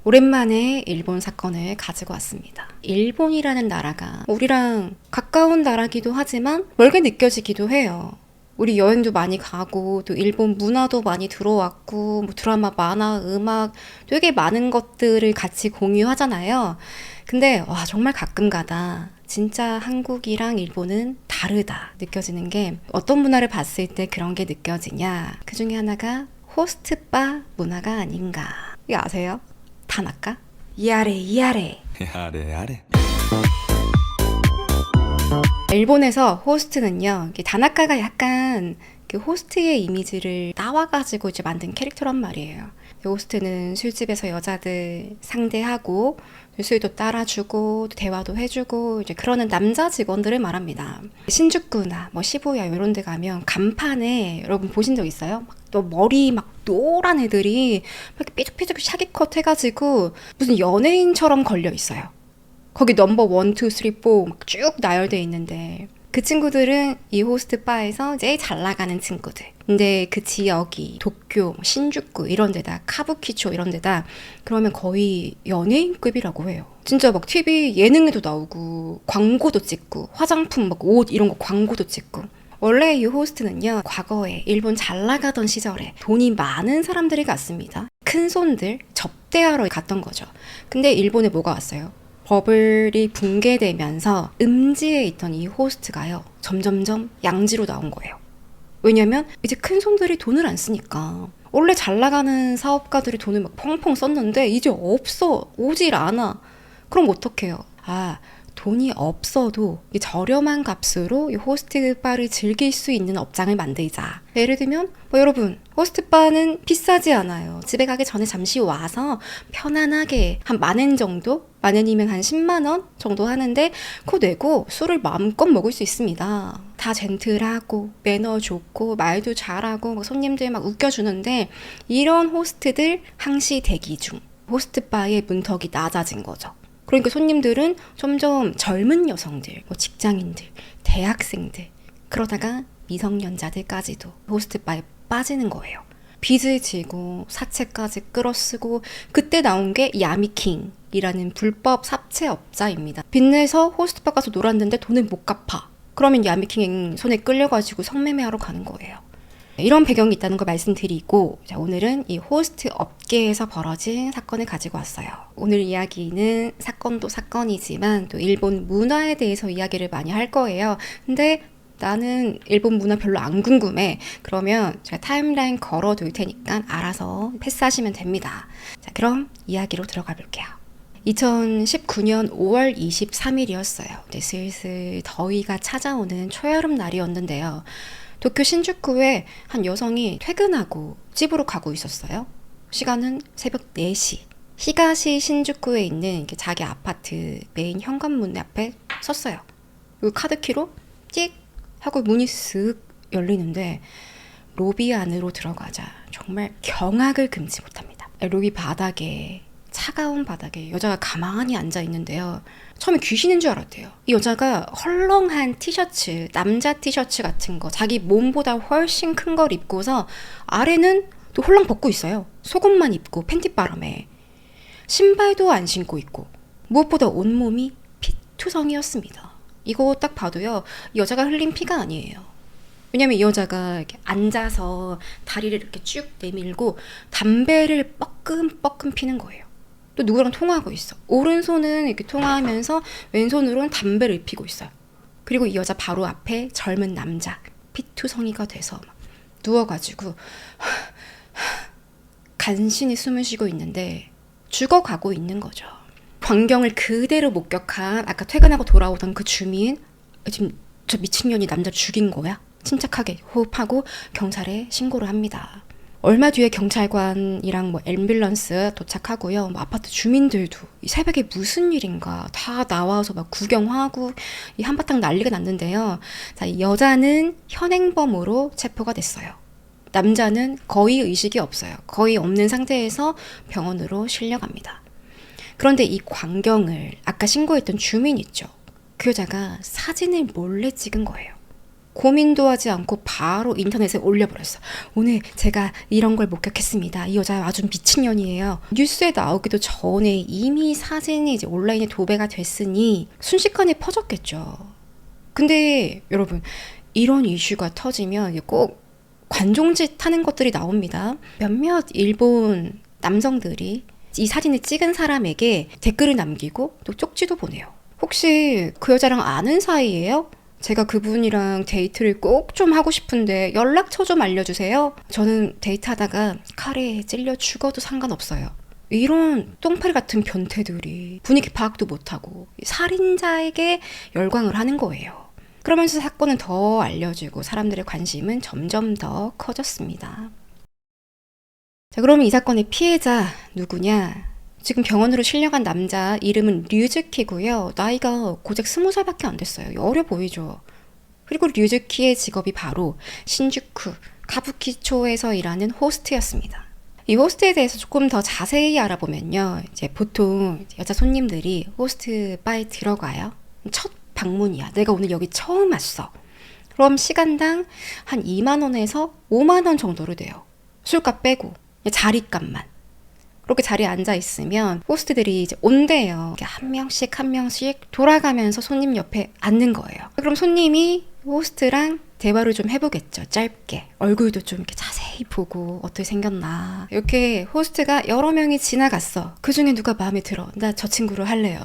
오랜만에 일본 사건을 가지고 왔습니다. 일본이라는 나라가 우리랑 가까운 나라기도 하지만 멀게 느껴지기도 해요. 우리 여행도 많이 가고 또 일본 문화도 많이 들어왔고 뭐 드라마, 만화, 음악 되게 많은 것들을 같이 공유하잖아요. 근데 와 정말 가끔가다 진짜 한국이랑 일본은 다르다 느껴지는 게 어떤 문화를 봤을 때 그런 게 느껴지냐. 그 중에 하나가 호스트바 문화가 아닌가. 이거 아세요? 다나카? 이아레 이아레. 아래 아래. 일본에서 호스트는요, 이게 다나카가 약간 그 호스트의 이미지를 따와가지고 이제 만든 캐릭터란 말이에요. 호스트는 술집에서 여자들 상대하고 술도 따라주고 대화도 해주고 이제 그러는 남자 직원들을 말합니다. 신주쿠나 뭐 시부야 이런 데 가면 간판에 여러분 보신 적 있어요? 막 또 머리 막 노란 애들이 막 삐죽삐죽 샤기컷 해가지고 무슨 연예인처럼 걸려 있어요. 거기 넘버 1, 2, 3, 4 막 쭉 나열돼 있는데 그 친구들은 이 호스트 바에서 제일 잘 나가는 친구들. 근데 그 지역이 도쿄, 신주쿠 이런 데다 카부키초 이런 데다 그러면 거의 연예인급이라고 해요. 진짜 막 TV 예능에도 나오고 광고도 찍고 화장품 막 옷 이런 거 광고도 찍고. 원래 이 호스트는요, 과거에 일본 잘 나가던 시절에 돈이 많은 사람들이 갔습니다. 큰 손들 접대하러 갔던 거죠. 근데 일본에 뭐가 왔어요? 버블이 붕괴되면서 음지에 있던 이 호스트가요, 점점점 양지로 나온 거예요. 왜냐면 이제 큰 손들이 돈을 안 쓰니까. 원래 잘 나가는 사업가들이 돈을 막 펑펑 썼는데 이제 없어. 오질 않아. 그럼 어떡해요? 돈이 없어도 이 저렴한 값으로 이 호스트 바를 즐길 수 있는 업장을 만들자. 예를 들면 뭐 여러분 호스트 바는 비싸지 않아요. 집에 가기 전에 잠시 와서 편안하게 한 10,000엔 정도? 10,000엔이면 한 10만 원 정도 하는데 그거 내고 술을 마음껏 먹을 수 있습니다. 다 젠틀하고 매너 좋고 말도 잘하고 막 손님들 막 웃겨주는데 이런 호스트들 항시 대기 중. 호스트 바의 문턱이 낮아진 거죠. 그러니까 손님들은 점점 젊은 여성들, 뭐 직장인들, 대학생들, 그러다가 미성년자들까지도 호스트바에 빠지는 거예요. 빚을 지고 사채까지 끌어쓰고 그때 나온 게 야미킹이라는 불법 사채업자입니다. 빚내서 호스트바 가서 놀았는데 돈을 못 갚아. 그러면 야미킹 손에 끌려가지고 성매매하러 가는 거예요. 이런 배경이 있다는 걸 말씀드리고, 자, 오늘은 이 호스트 업계에서 벌어진 사건을 가지고 왔어요. 오늘 이야기는 사건도 사건이지만 또 일본 문화에 대해서 이야기를 많이 할 거예요. 근데 나는 일본 문화 별로 안 궁금해. 그러면 제가 타임라인 걸어둘 테니까 알아서 패스하시면 됩니다. 자, 그럼 이야기로 들어가 볼게요. 2019년 5월 23일이었어요. 이제 슬슬 더위가 찾아오는 초여름 날이었는데요. 도쿄 신주쿠에 한 여성이 퇴근하고 집으로 가고 있었어요. 시간은 새벽 4시. 히가시 신주쿠에 있는 자기 아파트 메인 현관문 앞에 섰어요. 그리고 카드키로 찍 하고 문이 쓱 열리는데 로비 안으로 들어가자 정말 경악을 금치 못합니다. 로비 바닥에 차가운 바닥에 여자가 가만히 앉아 있는데요. 처음에 귀신인 줄 알았대요. 이 여자가 헐렁한 티셔츠, 남자 티셔츠 같은 거, 자기 몸보다 훨씬 큰 걸 입고서 아래는 또 홀랑 벗고 있어요. 속옷만 입고 팬티바람에. 신발도 안 신고 있고 무엇보다 온몸이 피투성이었습니다. 이거 딱 봐도요, 이 여자가 흘린 피가 아니에요. 왜냐면 이 여자가 이렇게 앉아서 다리를 이렇게 쭉 내밀고 담배를 뻐끔뻐끔 피는 거예요. 또 누구랑 통화하고 있어. 오른손은 이렇게 통화하면서 왼손으로는 담배를 피고 있어요. 그리고 이 여자 바로 앞에 젊은 남자, 피투성이가 돼서 막 누워가지고 간신히 숨을 쉬고 있는데 죽어가고 있는 거죠. 광경을 그대로 목격한 아까 퇴근하고 돌아오던 그 주민, 지금 저 미친년이 남자 죽인 거야? 침착하게 호흡하고 경찰에 신고를 합니다. 얼마 뒤에 경찰관이랑 뭐 앰뷸런스 도착하고요. 뭐 아파트 주민들도 이 새벽에 무슨 일인가 다 나와서 막 구경하고 이 한바탕 난리가 났는데요. 자, 이 여자는 현행범으로 체포가 됐어요. 남자는 거의 의식이 없어요. 거의 없는 상태에서 병원으로 실려갑니다. 그런데 이 광경을 아까 신고했던 주민 있죠. 그 여자가 사진을 몰래 찍은 거예요. 고민도 하지 않고 바로 인터넷에 올려버렸어. 오늘 제가 이런 걸 목격했습니다. 이 여자 아주 미친년이에요. 뉴스에 나오기도 전에 이미 사진이 이제 온라인에 도배가 됐으니 순식간에 퍼졌겠죠. 근데 여러분, 이런 이슈가 터지면 꼭 관종짓 하는 것들이 나옵니다. 몇몇 일본 남성들이 이 사진을 찍은 사람에게 댓글을 남기고 또 쪽지도 보내요. 혹시 그 여자랑 아는 사이예요? 제가 그분이랑 데이트를 꼭 좀 하고 싶은데 연락처 좀 알려주세요. 저는 데이트하다가 칼에 찔려 죽어도 상관없어요. 이런 똥파리 같은 변태들이 분위기 파악도 못하고 살인자에게 열광을 하는 거예요. 그러면서 사건은 더 알려지고 사람들의 관심은 점점 더 커졌습니다. 자, 그러면 이 사건의 피해자 누구냐? 지금 병원으로 실려간 남자 이름은 류즈키고요. 나이가 고작 20살밖에 안 됐어요. 어려 보이죠? 그리고 류즈키의 직업이 바로 신주쿠 가부키초에서 일하는 호스트였습니다. 이 호스트에 대해서 조금 더 자세히 알아보면요. 이제 보통 여자 손님들이 호스트 바에 들어가요. 첫 방문이야. 내가 오늘 여기 처음 왔어. 그럼 시간당 한 2만 원에서 5만 원 정도로 돼요. 술값 빼고 자리값만. 그렇게 자리에 앉아 있으면 호스트들이 이제 온대요. 한 명씩 한 명씩 돌아가면서 손님 옆에 앉는 거예요. 그럼 손님이 호스트랑 대화를 좀 해보겠죠. 짧게. 얼굴도 좀 이렇게 자세히 보고 어떻게 생겼나. 이렇게 호스트가 여러 명이 지나갔어. 그 중에 누가 마음에 들어. 나 저 친구로 할래요.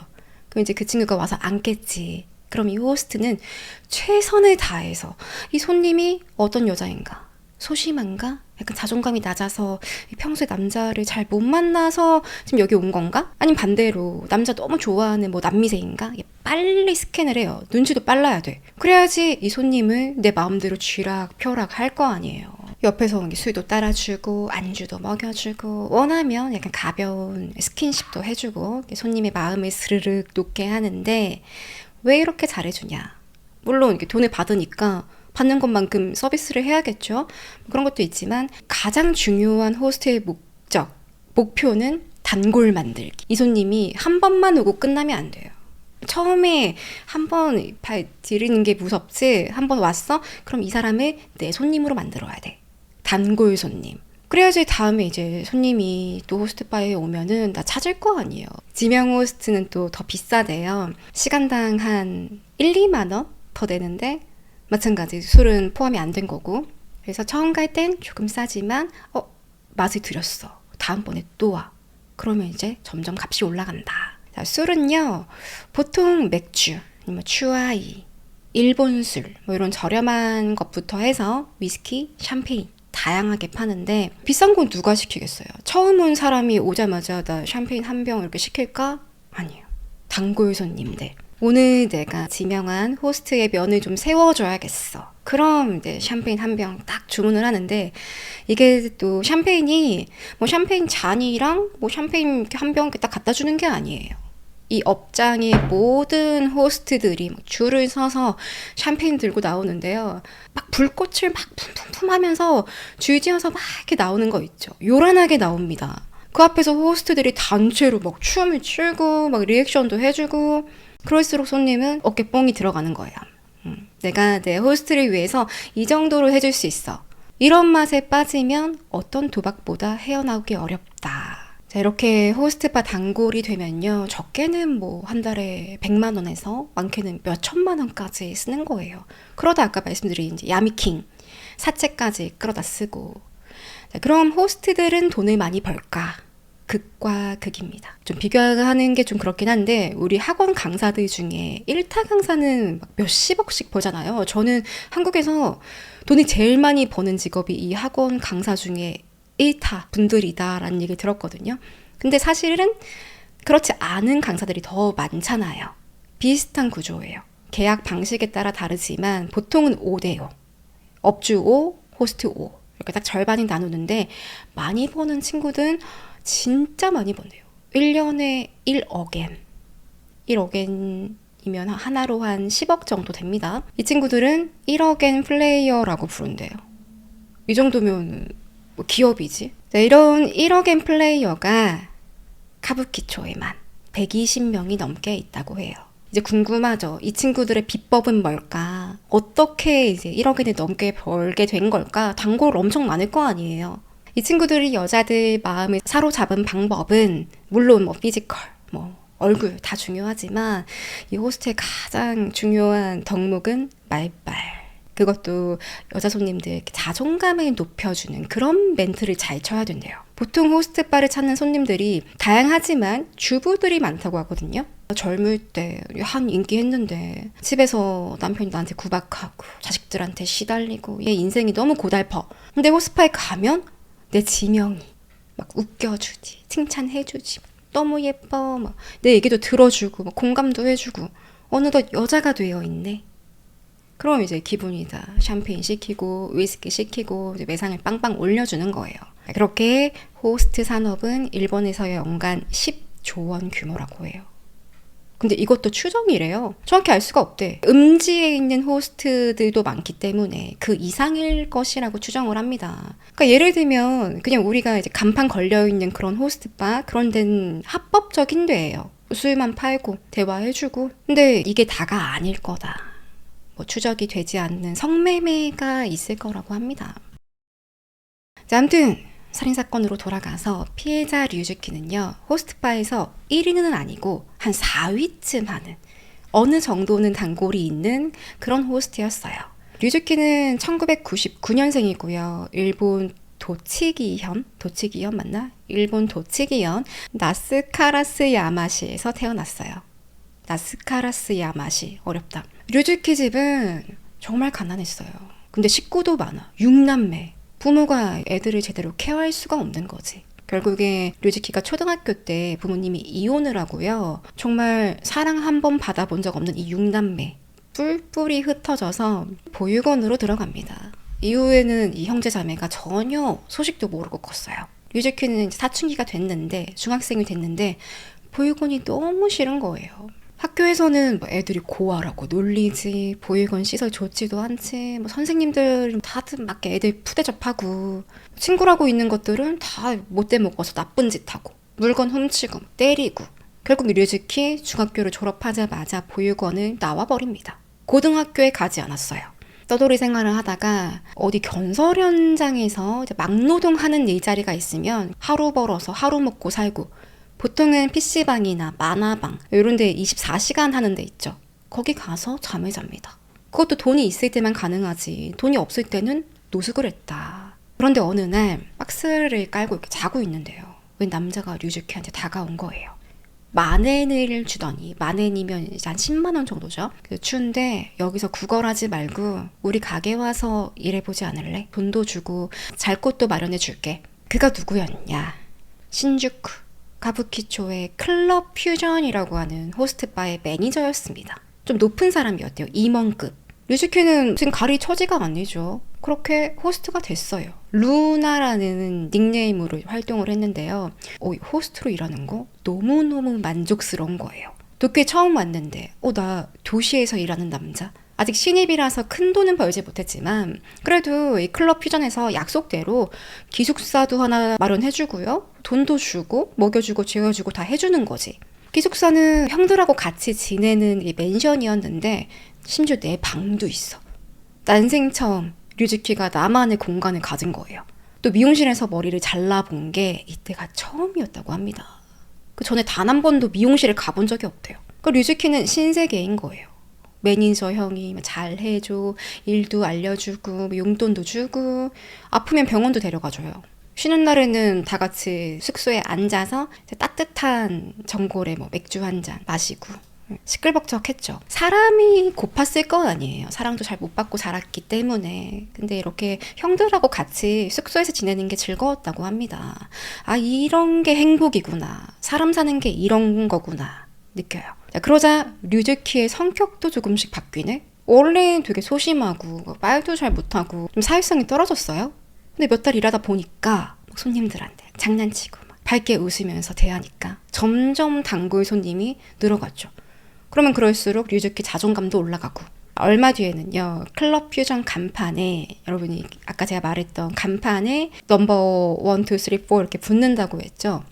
그럼 이제 그 친구가 와서 앉겠지. 그럼 이 호스트는 최선을 다해서 이 손님이 어떤 여자인가? 소심한가? 약간 자존감이 낮아서 평소에 남자를 잘 못 만나서 지금 여기 온 건가? 아니면 반대로 남자 너무 좋아하는 뭐 남미새인가? 빨리 스캔을 해요. 눈치도 빨라야 돼. 그래야지 이 손님을 내 마음대로 쥐락펴락 할 거 아니에요. 옆에서 술도 따라주고 안주도 먹여주고 원하면 약간 가벼운 스킨십도 해주고 손님의 마음을 스르륵 녹게 하는데 왜 이렇게 잘해주냐? 물론 이렇게 돈을 받으니까 받는 것만큼 서비스를 해야겠죠. 그런 것도 있지만 가장 중요한 호스트의 목표는 단골 만들기. 이 손님이 한 번만 오고 끝나면 안 돼요. 처음에 한 번 들이는 게 무섭지. 한 번 왔어? 그럼 이 사람을 내 손님으로 만들어야 돼. 단골 손님. 그래야지 다음에 이제 손님이 또 호스트바에 오면은 나 찾을 거 아니에요. 지명 호스트는 또 더 비싸대요. 시간당 한 1, 2만 원 더 내는데 마찬가지 술은 포함이 안 된 거고. 그래서 처음 갈 땐 조금 싸지만 맛을 들였어. 다음번에 또 와. 그러면 이제 점점 값이 올라간다. 자, 술은요. 보통 맥주, 아니면 추아이, 일본 술, 뭐 이런 저렴한 것부터 해서 위스키, 샴페인 다양하게 파는데 비싼 건 누가 시키겠어요? 처음 온 사람이 오자마자 나 샴페인 한 병 이렇게 시킬까? 아니에요. 단골 손님들. 오늘 내가 지명한 호스트의 면을 좀 세워줘야겠어. 그럼 이제 샴페인 한 병 딱 주문을 하는데 이게 또 샴페인이 뭐 샴페인 잔이랑 뭐 샴페인 한 병 딱 갖다 주는 게 아니에요. 이 업장의 모든 호스트들이 줄을 서서 샴페인 들고 나오는데요. 막 불꽃을 막 품품품 하면서 줄지어서 막 이렇게 나오는 거 있죠. 요란하게 나옵니다. 그 앞에서 호스트들이 단체로 막 춤을 추고 막 리액션도 해주고 그럴수록 손님은 어깨 뽕이 들어가는 거예요. 내가 내 호스트를 위해서 이 정도로 해줄 수 있어. 이런 맛에 빠지면 어떤 도박보다 헤어나오기 어렵다. 자, 이렇게 호스트바 단골이 되면요. 적게는 뭐 한 달에 100만 원에서 많게는 몇 천만 원까지 쓰는 거예요. 그러다 아까 말씀드린 이제 야미킹, 사채까지 끌어다 쓰고. 자, 그럼 호스트들은 돈을 많이 벌까? 극과 극입니다. 좀 비교하는 게 좀 그렇긴 한데 우리 학원 강사들 중에 1타 강사는 막 몇십억씩 벌잖아요. 저는 한국에서 돈이 제일 많이 버는 직업이 이 학원 강사 중에 1타 분들이다라는 얘기를 들었거든요. 근데 사실은 그렇지 않은 강사들이 더 많잖아요. 비슷한 구조예요. 계약 방식에 따라 다르지만 보통은 5대5. 업주 5, 호스트 5. 이렇게 딱 절반이 나누는데 많이 버는 친구들은 진짜 많이 버네요. 1년에 1억엔. 1억엔이면 하나로 한 10억 정도 됩니다. 이 친구들은 1억엔 플레이어라고 부른대요. 이 정도면 뭐 기업이지. 자, 이런 1억엔 플레이어가 카부키초에만 120명이 넘게 있다고 해요. 이제 궁금하죠. 이 친구들의 비법은 뭘까? 어떻게 이제 1억엔을 넘게 벌게 된 걸까? 단골 엄청 많을 거 아니에요. 이 친구들이 여자들 마음을 사로잡은 방법은 물론 뭐 피지컬, 뭐 얼굴 다 중요하지만 이 호스트의 가장 중요한 덕목은 말빨. 그것도 여자 손님들 자존감을 높여주는 그런 멘트를 잘 쳐야 된대요. 보통 호스트바를 찾는 손님들이 다양하지만 주부들이 많다고 하거든요. 젊을 때 한 인기 했는데 집에서 남편이 나한테 구박하고 자식들한테 시달리고 얘 인생이 너무 고달퍼. 근데 호스파에 가면 내 지명이 막 웃겨주지, 칭찬해주지, 너무 예뻐, 막 내 얘기도 들어주고 막 공감도 해주고 어느덧 여자가 되어 있네. 그럼 이제 기분이 다 샴페인 시키고 위스키 시키고 이제 매상을 빵빵 올려주는 거예요. 그렇게 호스트 산업은 일본에서의 연간 10조 원 규모라고 해요. 근데 이것도 추정이래요. 정확히 알 수가 없대. 음지에 있는 호스트들도 많기 때문에 그 이상일 것이라고 추정을 합니다. 그러니까 예를 들면 그냥 우리가 이제 간판 걸려있는 그런 호스트바 그런 데는 합법적인 데예요. 술만 팔고 대화해주고. 근데 이게 다가 아닐 거다. 뭐 추적이 되지 않는 성매매가 있을 거라고 합니다. 자, 아무튼 살인사건으로 돌아가서 피해자 류즈키는요, 호스트바에서 1위는 아니고 한 4위쯤 하는 어느 정도는 단골이 있는 그런 호스트였어요. 류즈키는 1999년생이고요. 일본 도치기현 맞나? 일본 도치기현 나스카라스 야마시에서 태어났어요. 나스카라스 야마시, 어렵다. 류즈키 집은 정말 가난했어요. 근데 식구도 많아. 6남매. 부모가 애들을 제대로 케어할 수가 없는 거지. 결국에 류즈키가 초등학교 때 부모님이 이혼을 하고요. 정말 사랑 한 번 받아본 적 없는 이 6남매. 뿔뿔이 흩어져서 보육원으로 들어갑니다. 이후에는 이 형제자매가 전혀 소식도 모르고 컸어요. 류즈키는 이제 사춘기가 됐는데, 중학생이 됐는데 보육원이 너무 싫은 거예요. 학교에서는 뭐 애들이 고아라고 놀리지, 보육원 시설 좋지도 않지, 뭐 선생님들 다들 막 애들 푸대접하고, 친구라고 있는 것들은 다 못돼 먹어서 나쁜 짓 하고, 물건 훔치고, 때리고. 결국 류즈키 중학교를 졸업하자마자 보육원을 나와버립니다. 고등학교에 가지 않았어요. 떠돌이 생활을 하다가 어디 건설 현장에서 막노동하는 일자리가 있으면 하루 벌어서 하루 먹고 살고, 보통은 PC방이나 만화방 이런 데 24시간 하는 데 있죠. 거기 가서 잠을 잡니다. 그것도 돈이 있을 때만 가능하지 돈이 없을 때는 노숙을 했다. 그런데 어느 날 박스를 깔고 이렇게 자고 있는데요. 웬 남자가 류즈키한테 다가온 거예요. 만엔을 주더니, 만엔이면 이제 한 10만 원 정도죠. 추운데 여기서 구걸하지 말고 우리 가게 와서 일해보지 않을래? 돈도 주고 잘 곳도 마련해 줄게. 그가 누구였냐? 신주쿠 가부키초의 클럽 퓨전이라고 하는 호스트바의 매니저였습니다. 좀 높은 사람이었대요. 임원급. 류즈키는 지금 가리 처지가 아니죠. 그렇게 호스트가 됐어요. 루나라는 닉네임으로 활동을 했는데요. 호스트로 일하는 거 너무너무 만족스러운 거예요. 도쿄에 처음 왔는데 나 도시에서 일하는 남자. 아직 신입이라서 큰 돈은 벌지 못했지만 그래도 이 클럽 퓨전에서 약속대로 기숙사도 하나 마련해주고요. 돈도 주고 먹여주고 재워주고 다 해주는 거지. 기숙사는 형들하고 같이 지내는 이 맨션이었는데 심지어 내 방도 있어. 난생 처음 류즈키가 나만의 공간을 가진 거예요. 또 미용실에서 머리를 잘라본 게 이때가 처음이었다고 합니다. 그 전에 단 한 번도 미용실에 가본 적이 없대요. 그 류즈키는 신세계인 거예요. 매니저 형이 잘해줘, 일도 알려주고 용돈도 주고 아프면 병원도 데려가줘요. 쉬는 날에는 다 같이 숙소에 앉아서 따뜻한 전골에 맥주 한 잔 마시고 시끌벅적했죠. 사람이 고팠을 건 아니에요. 사랑도 잘 못 받고 자랐기 때문에. 근데 이렇게 형들하고 같이 숙소에서 지내는 게 즐거웠다고 합니다. 이런 게 행복이구나. 사람 사는 게 이런 거구나 느껴요. 그러자 류즈키의 성격도 조금씩 바뀌네. 원래 되게 소심하고 말도 잘 못하고 좀 사회성이 떨어졌어요. 근데 몇 달 일하다 보니까 손님들한테 장난치고 밝게 웃으면서 대하니까 점점 단골 손님이 늘어갔죠. 그러면 그럴수록 류즈키 자존감도 올라가고, 얼마 뒤에는요, 클럽 퓨전 간판에, 여러분이 아까 제가 말했던 간판에 넘버 1, 2, 3, 4 이렇게 붙는다고 했죠.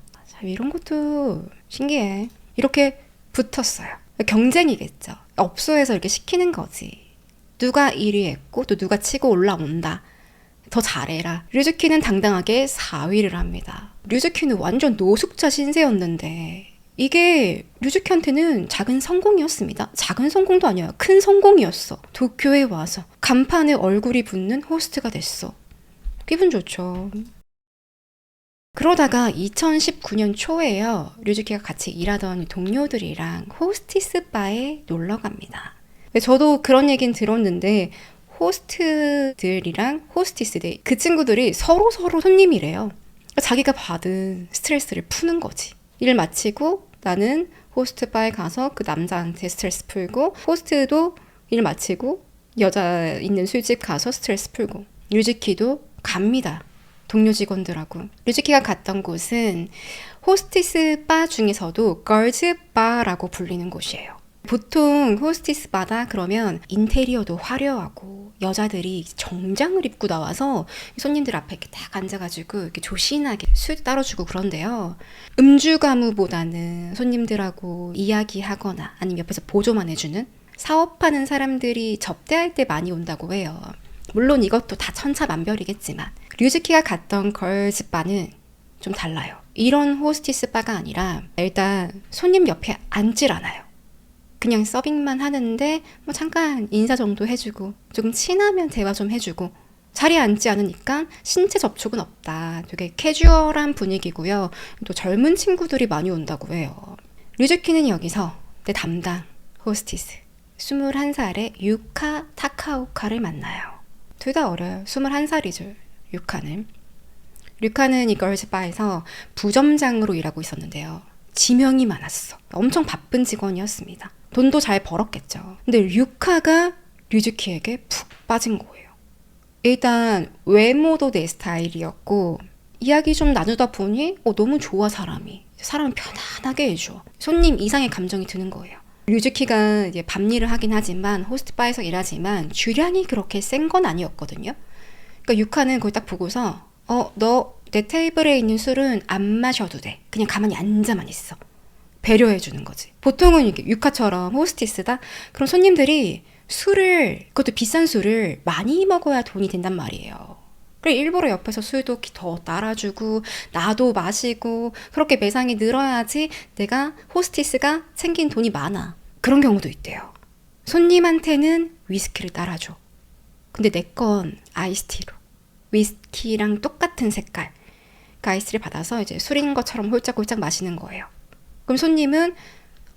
이런 것도 신기해. 이렇게 붙었어요. 경쟁이겠죠. 업소에서 이렇게 시키는 거지. 누가 1위 했고 또 누가 치고 올라온다. 더 잘해라. 류즈키는 당당하게 4위를 합니다. 류즈키는 완전 노숙자 신세였는데 이게 류즈키한테는 작은 성공이었습니다. 작은 성공도 아니야. 큰 성공이었어. 도쿄에 와서 간판에 얼굴이 붙는 호스트가 됐어. 기분 좋죠. 그러다가 2019년 초에요. 류즈키가 같이 일하던 동료들이랑 호스티스 바에 놀러 갑니다. 저도 그런 얘기는 들었는데 호스트들이랑 호스티스들 그 친구들이 서로 손님이래요. 자기가 받은 스트레스를 푸는 거지. 일 마치고 나는 호스트 바에 가서 그 남자한테 스트레스 풀고 호스트도 일 마치고 여자 있는 술집 가서 스트레스 풀고 류즈키도 갑니다. 동료 직원들하고. 류즈키가 갔던 곳은 호스티스 바 중에서도 걸즈 바라고 불리는 곳이에요. 보통 호스티스 바다 그러면 인테리어도 화려하고 여자들이 정장을 입고 나와서 손님들 앞에 이렇게 딱 앉아가지고 이렇게 조신하게 술 따라주고 그런데요. 음주 가무보다는 손님들하고 이야기하거나 아니면 옆에서 보조만 해주는 사업하는 사람들이 접대할 때 많이 온다고 해요. 물론 이것도 다 천차만별이겠지만 류즈키가 갔던 걸즈 바는 좀 달라요. 이런 호스티스 바가 아니라 일단 손님 옆에 앉질 않아요. 그냥 서빙만 하는데 뭐 잠깐 인사 정도 해주고 조금 친하면 대화 좀 해주고 자리에 앉지 않으니까 신체 접촉은 없다. 되게 캐주얼한 분위기고요. 또 젊은 친구들이 많이 온다고 해요. 류즈키는 여기서 내 담당 호스티스 21살의 유카 타카오카를 만나요. 둘 다 어려요. 21살이죠. 류카는 이 걸즈바에서 부점장으로 일하고 있었는데요. 지명이 많았어. 엄청 바쁜 직원이었습니다. 돈도 잘 벌었겠죠. 근데 류카가 류즈키에게 푹 빠진 거예요. 일단 외모도 내 스타일이었고 이야기 좀 나누다 보니 너무 좋아 사람을 편안하게 해줘. 손님 이상의 감정이 드는 거예요. 류즈키가 이제 밤일을 하긴 하지만 호스트바에서 일하지만 주량이 그렇게 센 건 아니었거든요. 그러니까 유카는 그걸 딱 보고서 너 내 테이블에 있는 술은 안 마셔도 돼. 그냥 가만히 앉아만 있어. 배려해 주는 거지. 보통은 이렇게 유카처럼 호스티스다? 그럼 손님들이 그것도 비싼 술을 많이 먹어야 돈이 된단 말이에요. 그래 일부러 옆에서 술도 더 따라주고 나도 마시고 그렇게 매상이 늘어야지 내가 호스티스가 챙긴 돈이 많아. 그런 경우도 있대요. 손님한테는 위스키를 따라줘. 근데 내 건 아이스티로. 위스키랑 똑같은 색깔. 그 아이스를 받아서 이제 술인 것처럼 홀짝홀짝 마시는 거예요. 그럼 손님은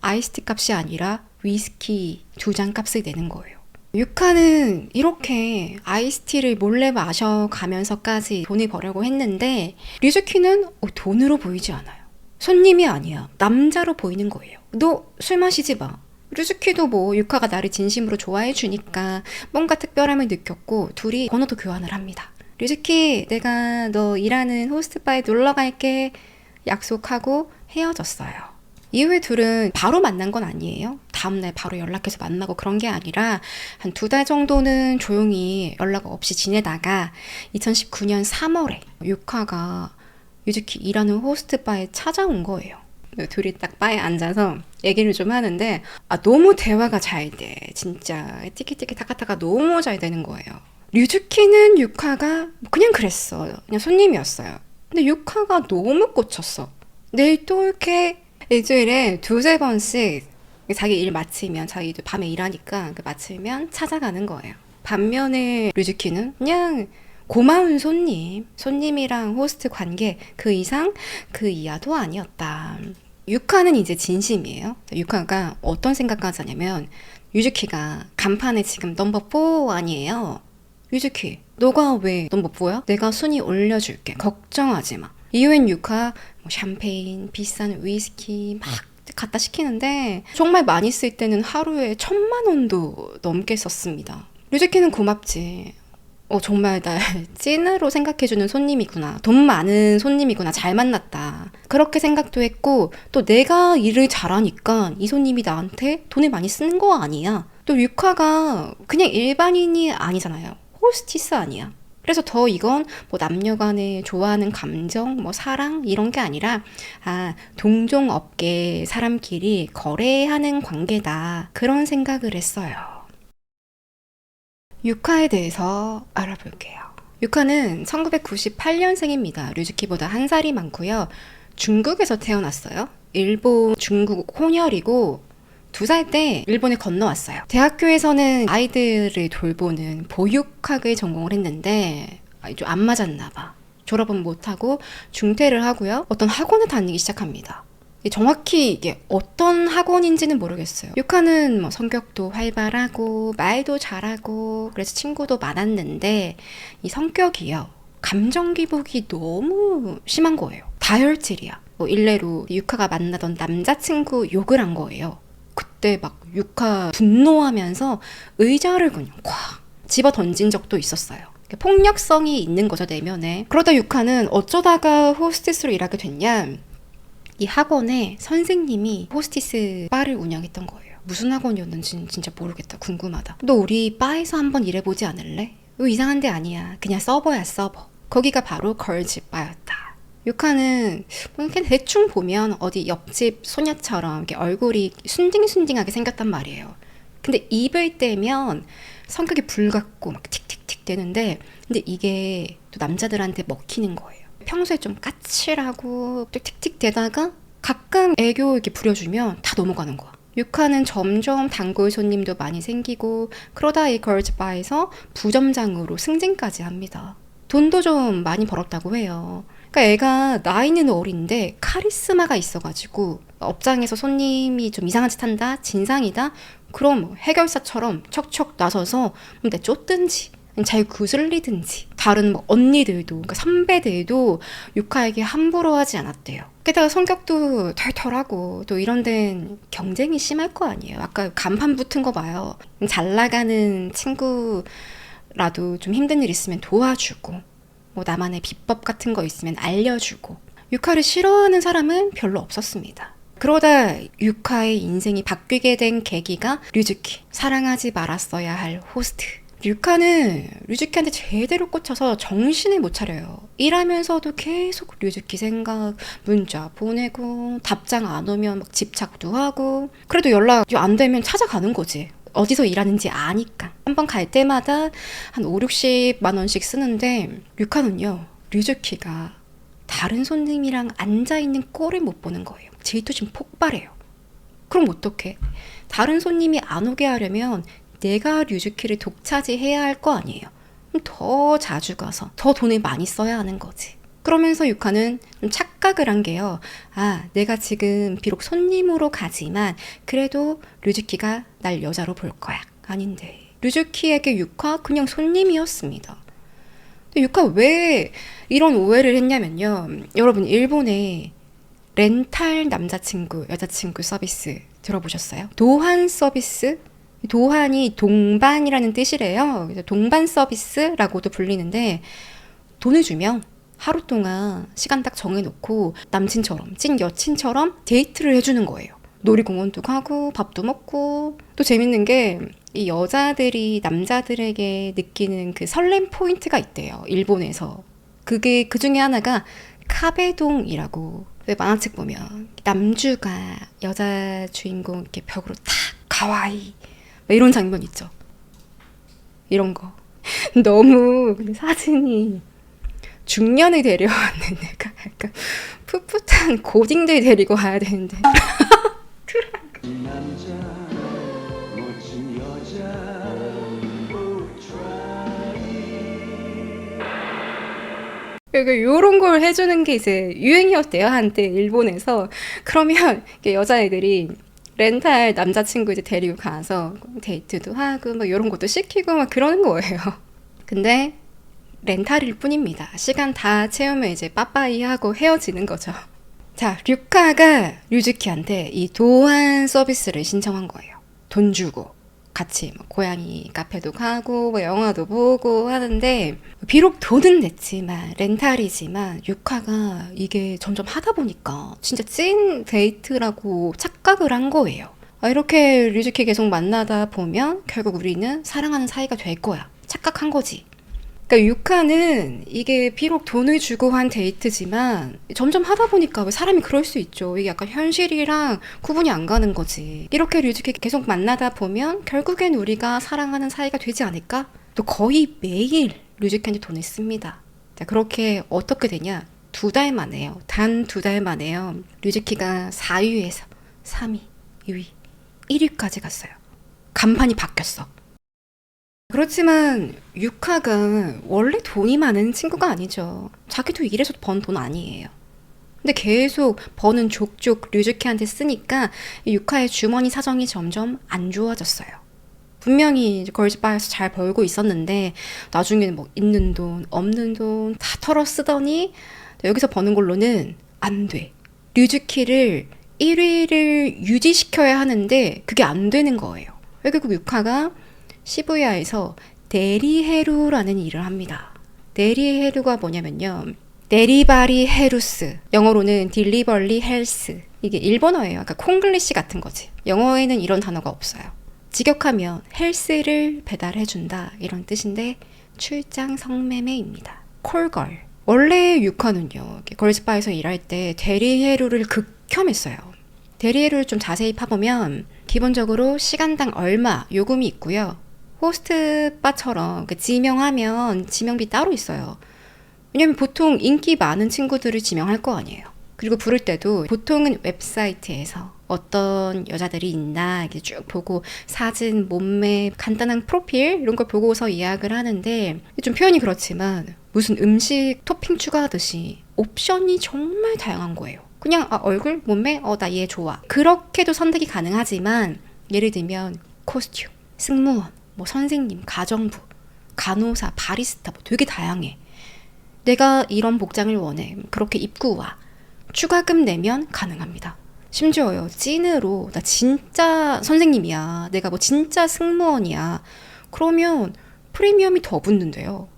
아이스티 값이 아니라 위스키 2잔 값을 내는 거예요. 유카는 이렇게 아이스티를 몰래 마셔가면서까지 돈을 벌려고 했는데 류즈키는 돈으로 보이지 않아요. 손님이 아니야. 남자로 보이는 거예요. 너 술 마시지 마. 류즈키도 뭐 유카가 나를 진심으로 좋아해 주니까 뭔가 특별함을 느꼈고 둘이 번호도 교환을 합니다. 류즈키 내가 너 일하는 호스트바에 놀러 갈게 약속하고 헤어졌어요. 이후에 둘은 바로 만난 건 아니에요. 다음날 바로 연락해서 만나고 그런 게 아니라 한 2달 정도는 조용히 연락 없이 지내다가 2019년 3월에 유카가 류즈키 일하는 호스트바에 찾아온 거예요. 둘이 딱 바에 앉아서 얘기를 좀 하는데 너무 대화가 잘 돼. 진짜 티키티키 타카타카 너무 잘 되는 거예요. 류즈키는 유카가 그냥 그랬어. 그냥 손님이었어요. 근데 유카가 너무 꽂혔어. 내일 또 이렇게 일주일에 2-3번씩 자기 일 마치면 자기도 밤에 일하니까 마치면 찾아가는 거예요. 반면에 류즈키는 그냥 고마운 손님이랑 호스트 관계 그 이상 그 이하도 아니었다. 유카는 이제 진심이에요. 유카가 어떤 생각까지 하냐면 류즈키가 간판에 지금 넘버 4 아니에요. 류즈키 너가 왜 넘버 4야? 내가 순위 올려줄게. 걱정하지 마. 이후엔 유카 샴페인, 비싼 위스키 막 갖다 시키는데 정말 많이 쓸 때는 하루에 1,000만 원도 넘게 썼습니다. 류즈키는 고맙지. 정말 날 찐으로 생각해주는 손님이구나. 돈 많은 손님이구나. 잘 만났다. 그렇게 생각도 했고 또 내가 일을 잘하니까 이 손님이 나한테 돈을 많이 쓰는 거 아니야. 또 유카가 그냥 일반인이 아니잖아요. 호스티스 아니야. 그래서 더 이건 뭐 남녀 간에 좋아하는 감정, 뭐 사랑 이런 게 아니라 동종업계 사람끼리 거래하는 관계다. 그런 생각을 했어요. 유카에 대해서 알아볼게요. 유카는 1998년생입니다. 류즈키보다 한 살이 많고요. 중국에서 태어났어요. 일본, 중국 혼혈이고 2살 때 일본에 건너왔어요. 대학교에서는 아이들을 돌보는 보육학을 전공을 했는데 좀 안 맞았나 봐. 졸업은 못하고 중퇴를 하고요. 어떤 학원을 다니기 시작합니다. 정확히 이게 어떤 학원인지는 모르겠어요. 유카는 뭐 성격도 활발하고 말도 잘하고 그래서 친구도 많았는데 이 성격이요. 감정 기복이 너무 심한 거예요. 다혈질이야. 뭐 일례로 유카가 만나던 남자친구 욕을 한 거예요. 그때 막 유카 분노하면서 의자를 그냥 콱 집어 던진 적도 있었어요. 폭력성이 있는 거죠, 내면에. 그러다 유카는 어쩌다가 호스티스로 일하게 됐냐. 이 학원에 선생님이 호스티스 바를 운영했던 거예요. 무슨 학원이었는지 진짜 모르겠다. 궁금하다. 너 우리 바에서 한번 일해보지 않을래? 이거 이상한 데 아니야. 그냥 서버야, 서버. 거기가 바로 걸즈 바였다. 유카는 뭐 이렇게 대충 보면 어디 옆집 소녀처럼 이렇게 얼굴이 순딩순딩하게 생겼단 말이에요. 근데 입을 떼면 성격이 불같고 막 틱틱틱 되는데, 근데 이게 또 남자들한테 먹히는 거예요. 평소에 좀 까칠하고 또 틱틱 대다가 가끔 애교 이렇게 부려주면 다 넘어가는 거야. 유카는 점점 단골 손님도 많이 생기고 그러다 이 걸즈바에서 부점장으로 승진까지 합니다. 돈도 좀 많이 벌었다고 해요. 그러니까 애가 나이는 어린데 카리스마가 있어가지고 업장에서 손님이 좀 이상한 짓 한다, 진상이다, 그럼 해결사처럼 척척 나서서 내쫓든지 잘 구슬리든지 다른 뭐 언니들도, 그러니까 선배들도 유카에게 함부로 하지 않았대요. 게다가 성격도 털털하고 또 이런 데는 경쟁이 심할 거 아니에요. 아까 간판 붙은 거 봐요. 잘 나가는 친구라도 좀 힘든 일 있으면 도와주고 뭐 나만의 비법 같은 거 있으면 알려주고. 유카를 싫어하는 사람은 별로 없었습니다. 그러다 유카의 인생이 바뀌게 된 계기가 류즈키, 사랑하지 말았어야 할 호스트. 유카는 류즈키한테 제대로 꽂혀서 정신을 못 차려요. 일하면서도 계속 류즈키 생각, 문자 보내고 답장 안 오면 막 집착도 하고, 그래도 연락 안 되면 찾아가는 거지. 어디서 일하는지 아니까. 한번 갈 때마다 한 5, 60만 원씩 쓰는데, 유카는요, 류즈키가 다른 손님이랑 앉아있는 꼴을 못 보는 거예요. 질투심 폭발해요. 그럼 어떡해? 다른 손님이 안 오게 하려면 내가 류즈키를 독차지해야 할 거 아니에요. 그럼 더 자주 가서 더 돈을 많이 써야 하는 거지. 그러면서 유카는 좀 착각을 한 게요. 내가 지금 비록 손님으로 가지만 그래도 류즈키가 날 여자로 볼 거야. 아닌데. 류즈키에게 유카 그냥 손님이었습니다. 근데 유카 왜 이런 오해를 했냐면요. 여러분, 일본에 렌탈 남자친구, 여자친구 서비스 들어보셨어요? 도한 서비스? 도한이 동반이라는 뜻이래요. 그래서 동반 서비스라고도 불리는데, 돈을 주면 하루 동안 시간 딱 정해놓고 남친처럼, 찐 여친처럼 데이트를 해주는 거예요. 놀이공원도 가고 밥도 먹고. 또 재밌는 게 이 여자들이 남자들에게 느끼는 그 설렘 포인트가 있대요. 일본에서. 그게 그 중에 하나가 카베동이라고. 만화책 보면 남주가 여자 주인공 이렇게 벽으로 탁 가와이 이런 장면 있죠. 이런 거 너무 근데 사진이 중년을 데려왔는 내가 약간 풋풋한 고딩들 데리고 와야 되는데 이런 걸 해주는 게 이제 유행이었대요, 한때 일본에서. 그러면 여자애들이 렌탈 남자친구 이제 데리고 가서 데이트도 하고 막 이런 것도 시키고 막 그러는 거예요. 근데 렌탈일 뿐입니다. 시간 다 채우면 이제 빠빠이 하고 헤어지는 거죠. 자, 류카가 류즈키한테 이 도안 서비스를 신청한 거예요. 돈 주고 같이 뭐 고양이 카페도 가고 뭐 영화도 보고 하는데, 비록 돈은 냈지만 렌탈이지만 유카가 이게 점점 하다 보니까 진짜 찐 데이트라고 착각을 한 거예요. 이렇게 류즈키 계속 만나다 보면 결국 우리는 사랑하는 사이가 될 거야. 착각한 거지. 그러니까 유카는 이게 비록 돈을 주고 한 데이트지만 점점 하다 보니까 왜 사람이 그럴 수 있죠. 이게 약간 현실이랑 구분이 안 가는 거지. 이렇게 류즈키 계속 만나다 보면 결국엔 우리가 사랑하는 사이가 되지 않을까? 또 거의 매일 류즈키한테 돈을 씁니다. 자, 그렇게 어떻게 되냐? 2달 만에요. 단 2달 만에요. 류즈키가 4위에서 3위, 2위, 1위까지 갔어요. 간판이 바뀌었어. 그렇지만 유카가 원래 돈이 많은 친구가 아니죠. 자기도 일해서 번 돈 아니에요. 근데 계속 버는 족족 류즈키한테 쓰니까 유카의 주머니 사정이 점점 안 좋아졌어요. 분명히 걸즈바에서 잘 벌고 있었는데 나중에는 뭐 있는 돈, 없는 돈 다 털어 쓰더니 여기서 버는 걸로는 안 돼. 류즈키를 1위를 유지시켜야 하는데 그게 안 되는 거예요. 결국 유카가 시부야에서 데리헤루라는 일을 합니다. 데리헤루가 뭐냐면요. 데리바리 헤루스. 영어로는 딜리버리 헬스. 이게 일본어예요. 그러니까 콩글리시 같은 거지. 영어에는 이런 단어가 없어요. 직역하면 헬스를 배달해준다 이런 뜻인데 출장 성매매입니다. 콜걸. 원래 유카는요. 걸스바에서 일할 때 데리헤루를 극혐했어요. 데리헤루를 좀 자세히 파보면 기본적으로 시간당 얼마 요금이 있고요. 호스트바처럼 지명하면 지명비 따로 있어요. 왜냐면 보통 인기 많은 친구들을 지명할 거 아니에요. 그리고 부를 때도 보통은 웹사이트에서 어떤 여자들이 있나 이렇게 쭉 보고 사진, 몸매, 간단한 프로필 이런 걸 보고서 예약을 하는데 좀 표현이 그렇지만 무슨 음식 토핑 추가하듯이 옵션이 정말 다양한 거예요. 그냥 얼굴, 몸매, 나 얘 좋아. 그렇게도 선택이 가능하지만 예를 들면 코스튬, 승무원, 뭐 선생님, 가정부, 간호사, 바리스타 뭐 되게 다양해. 내가 이런 복장을 원해. 그렇게 입고 와. 추가금 내면 가능합니다. 심지어요. 찐으로 나 진짜 선생님이야. 내가 뭐 진짜 승무원이야. 그러면 프리미엄이 더 붙는데요.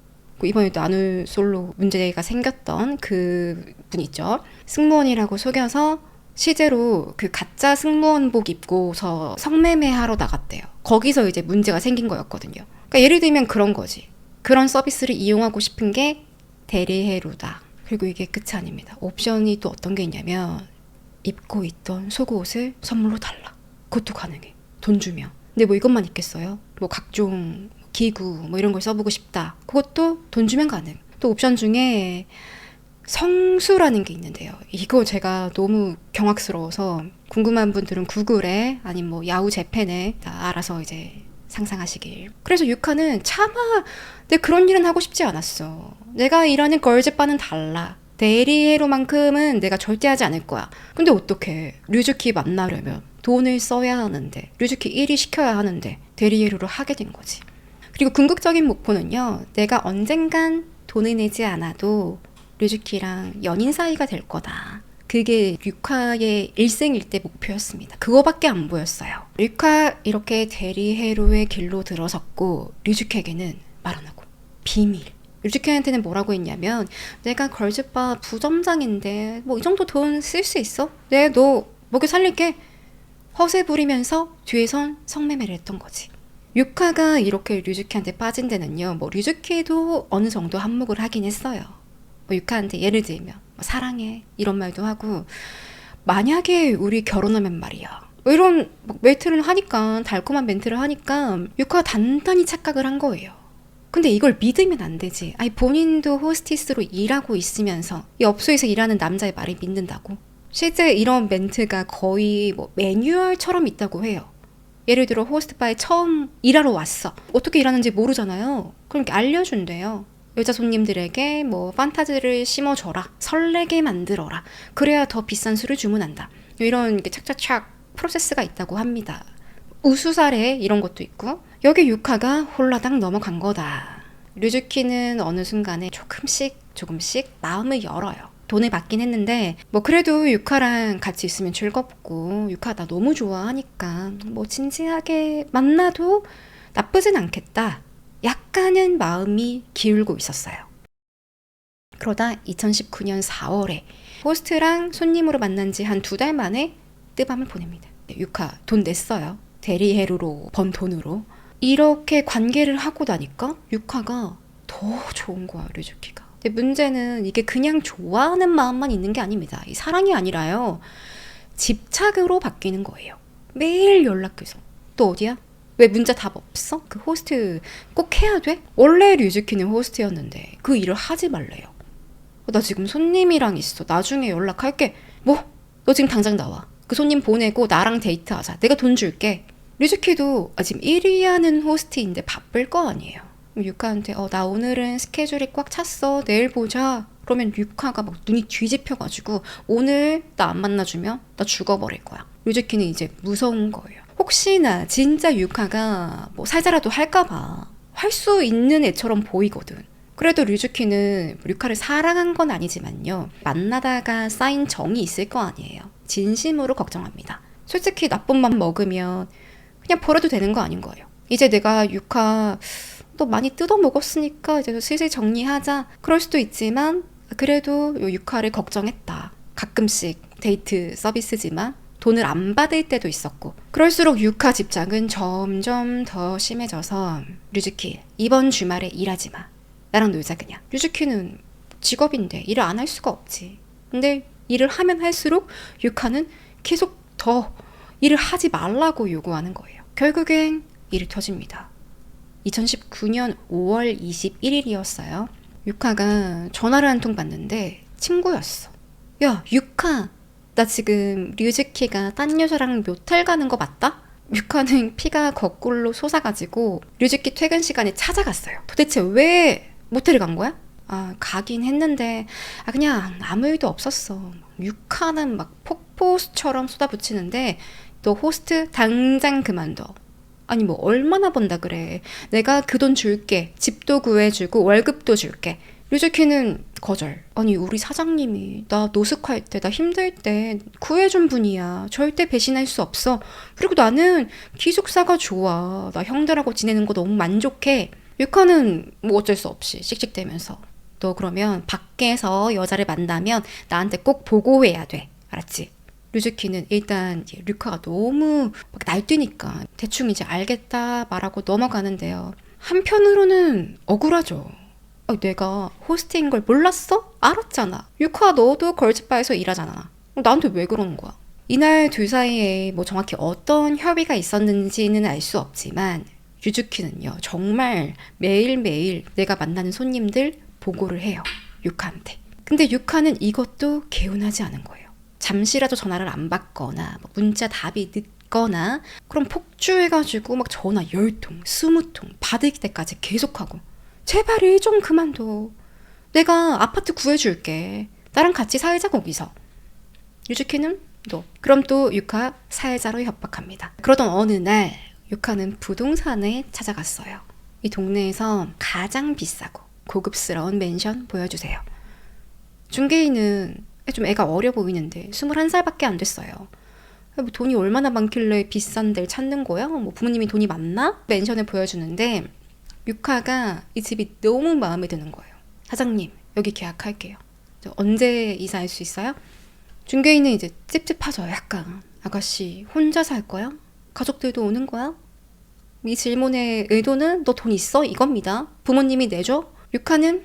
이번에 나눌 솔로 문제가 생겼던 그 분 있죠. 승무원이라고 속여서 실제로 그 가짜 승무원복 입고서 성매매하러 나갔대요. 거기서 이제 문제가 생긴 거였거든요. 그러니까 예를 들면 그런 거지. 그런 서비스를 이용하고 싶은 게 데리헤루다. 그리고 이게 끝이 아닙니다. 옵션이 또 어떤 게 있냐면 입고 있던 속옷을 선물로 달라. 그것도 가능해. 돈 주면. 근데 뭐 이것만 있겠어요? 뭐 각종 기구 뭐 이런 걸 써보고 싶다. 그것도 돈 주면 가능. 또 옵션 중에 성수라는 게 있는데요. 이거 제가 너무 경악스러워서 궁금한 분들은 구글에 아니면 뭐 야후 재팬에 알아서 이제 상상하시길. 그래서 유카는 차마 내가 그런 일은 하고 싶지 않았어. 내가 일하는 걸즈바는 달라. 데리헤루만큼은 내가 절대 하지 않을 거야. 근데 어떡해. 류즈키 만나려면 돈을 써야 하는데 류즈키 1위 시켜야 하는데 데리헤루를 하게 된 거지. 그리고 궁극적인 목표는요. 내가 언젠간 돈을 내지 않아도 류즈키랑 연인 사이가 될 거다. 그게 유카의 일생일대 목표였습니다. 그거밖에 안 보였어요. 유카 이렇게 데리헤루의 길로 들어섰고 류즈키에게는 말 안 하고 비밀. 류즈키한테는 뭐라고 했냐면 내가 걸즈바 부점장인데 뭐 이 정도 돈 쓸 수 있어? 내가 너 먹여 살릴게. 허세 부리면서 뒤에선 성매매를 했던 거지. 유카가 이렇게 류즈키한테 빠진 데는요. 뭐 류즈키도 어느 정도 한몫을 하긴 했어요. 뭐 유카한테 예를 들면 뭐 사랑해 이런 말도 하고 만약에 우리 결혼하면 말이야 뭐 이런 멘트를 하니까 달콤한 멘트를 하니까 유카가 단단히 착각을 한 거예요. 근데 이걸 믿으면 안 되지. 아니 본인도 호스티스로 일하고 있으면서 이 업소에서 일하는 남자의 말을 믿는다고? 실제 이런 멘트가 거의 뭐 매뉴얼처럼 있다고 해요. 예를 들어 호스트바에 처음 일하러 왔어. 어떻게 일하는지 모르잖아요. 그러니까 알려준대요. 여자 손님들에게 뭐 판타지를 심어줘라. 설레게 만들어라. 그래야 더 비싼 술을 주문한다. 이런 게 착착착 프로세스가 있다고 합니다. 우수사례 이런 것도 있고 여기 유카가 홀라당 넘어간 거다. 류즈키는 어느 순간에 조금씩 마음을 열어요. 돈을 받긴 했는데 뭐 그래도 유카랑 같이 있으면 즐겁고 유카 나 너무 좋아하니까 뭐 진지하게 만나도 나쁘진 않겠다. 약간은 마음이 기울고 있었어요. 그러다 2019년 4월에 호스트랑 손님으로 만난 지 한 2달 만에 뜨밤을 보냅니다. 유카 돈 냈어요. 데리헤루로 번 돈으로. 이렇게 관계를 하고 나니까 유카가 더 좋은 거야, 류즈키가. 근데 문제는 이게 그냥 좋아하는 마음만 있는 게 아닙니다. 이 사랑이 아니라요. 집착으로 바뀌는 거예요. 매일 연락해서. 또 어디야? 왜 문자 답 없어? 그 호스트 꼭 해야 돼? 원래 류즈키는 호스트였는데 그 일을 하지 말래요. 나 지금 손님이랑 있어. 나중에 연락할게. 뭐? 너 지금 당장 나와. 그 손님 보내고 나랑 데이트하자. 내가 돈 줄게. 류즈키도 지금 1위 하는 호스트인데 바쁠 거 아니에요. 유카한테 나 오늘은 스케줄이 꽉 찼어. 내일 보자. 그러면 유카가 막 눈이 뒤집혀가지고 오늘 나 안 만나주면 나 죽어버릴 거야. 류즈키는 이제 무서운 거예요. 혹시나 진짜 유카가 뭐 살자라도 할까봐 할 수 있는 애처럼 보이거든. 그래도 류즈키는 유카를 사랑한 건 아니지만요. 만나다가 쌓인 정이 있을 거 아니에요. 진심으로 걱정합니다. 솔직히 나쁜 맘 먹으면 그냥 버려도 되는 거 아닌 거예요. 이제 내가 유카 너 많이 뜯어먹었으니까 이제 슬슬 정리하자. 그럴 수도 있지만 그래도 유카를 걱정했다. 가끔씩 데이트 서비스지만 돈을 안 받을 때도 있었고. 그럴수록 유카 집착은 점점 더 심해져서 류즈키 이번 주말에 일하지 마. 나랑 놀자 그냥. 류즈키는 직업인데 일을 안 할 수가 없지. 근데 일을 하면 할수록 유카는 계속 더 일을 하지 말라고 요구하는 거예요. 결국엔 일이 터집니다. 2019년 5월 21일이었어요. 유카가 전화를 한 통 받는데 친구였어. 야, 유카, 나 지금 류즈키가 딴 여자랑 모텔 가는 거 맞다? 유카는 피가 거꾸로 솟아가지고 류즈키 퇴근 시간에 찾아갔어요. 도대체 왜 모텔을 간 거야? 가긴 했는데 그냥 아무 일도 없었어. 유카는 막 폭포수처럼 쏟아붙이는데 너 호스트 당장 그만둬. 아니 뭐 얼마나 번다 그래. 내가 그 돈 줄게. 집도 구해주고 월급도 줄게. 류즈키는 거절. 아니 우리 사장님이 나 노숙할 때 나 힘들 때 구해준 분이야. 절대 배신할 수 없어. 그리고 나는 기숙사가 좋아. 나 형들하고 지내는 거 너무 만족해. 유카는 뭐 어쩔 수 없이 씩씩대면서 너 그러면 밖에서 여자를 만나면 나한테 꼭 보고해야 돼. 알았지? 류즈키는 일단 류카가 너무 막 날뛰니까 대충 이제 알겠다 말하고 넘어가는데요. 한편으로는 억울하죠. 내가 호스트인 걸 몰랐어? 알았잖아. 유카 너도 걸즈바에서 일하잖아. 나한테 왜 그러는 거야? 이날 둘 사이에 뭐 정확히 어떤 협의가 있었는지는 알 수 없지만 류즈키는요 정말 매일매일 내가 만나는 손님들 보고를 해요. 유카한테. 근데 유카는 이것도 개운하지 않은 거예요. 잠시라도 전화를 안 받거나 문자 답이 늦거나 그럼 폭주해가지고 막 전화 10통, 20통 받을 때까지 계속하고 제발 일 좀 그만둬. 내가 아파트 구해줄게. 나랑 같이 살자 거기서. 류즈키는 너. 그럼 또 유카 살자로 협박합니다. 그러던 어느 날 유카는 부동산에 찾아갔어요. 이 동네에서 가장 비싸고 고급스러운 맨션 보여주세요. 중개인은 좀 애가 어려 보이는데 21살밖에 안 됐어요. 뭐 돈이 얼마나 많길래 비싼 데를 찾는 거야? 뭐 부모님이 돈이 많나? 맨션을 보여주는데 유카가 이 집이 너무 마음에 드는 거예요. 사장님, 여기 계약할게요. 언제 이사할 수 있어요? 중개인은 이제 찝찝하죠. 약간 아가씨 혼자 살 거야? 가족들도 오는 거야? 이 질문의 의도는 너 돈 있어? 이겁니다. 부모님이 내줘? 유카는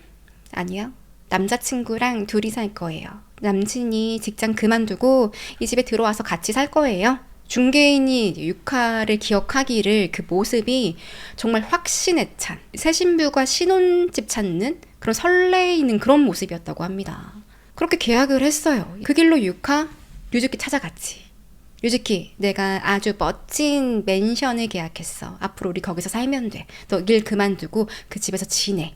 아니야. 남자친구랑 둘이 살 거예요. 남친이 직장 그만두고 이 집에 들어와서 같이 살 거예요. 중개인이 유카를 기억하기를 그 모습이 정말 확신에 찬 새 신부가 신혼집 찾는 그런 설레이는 그런 모습이었다고 합니다. 그렇게 계약을 했어요. 그 길로 류즈키 찾아갔지. 류즈키, 내가 아주 멋진 맨션을 계약했어. 앞으로 우리 거기서 살면 돼. 너 일 그만두고 그 집에서 지내.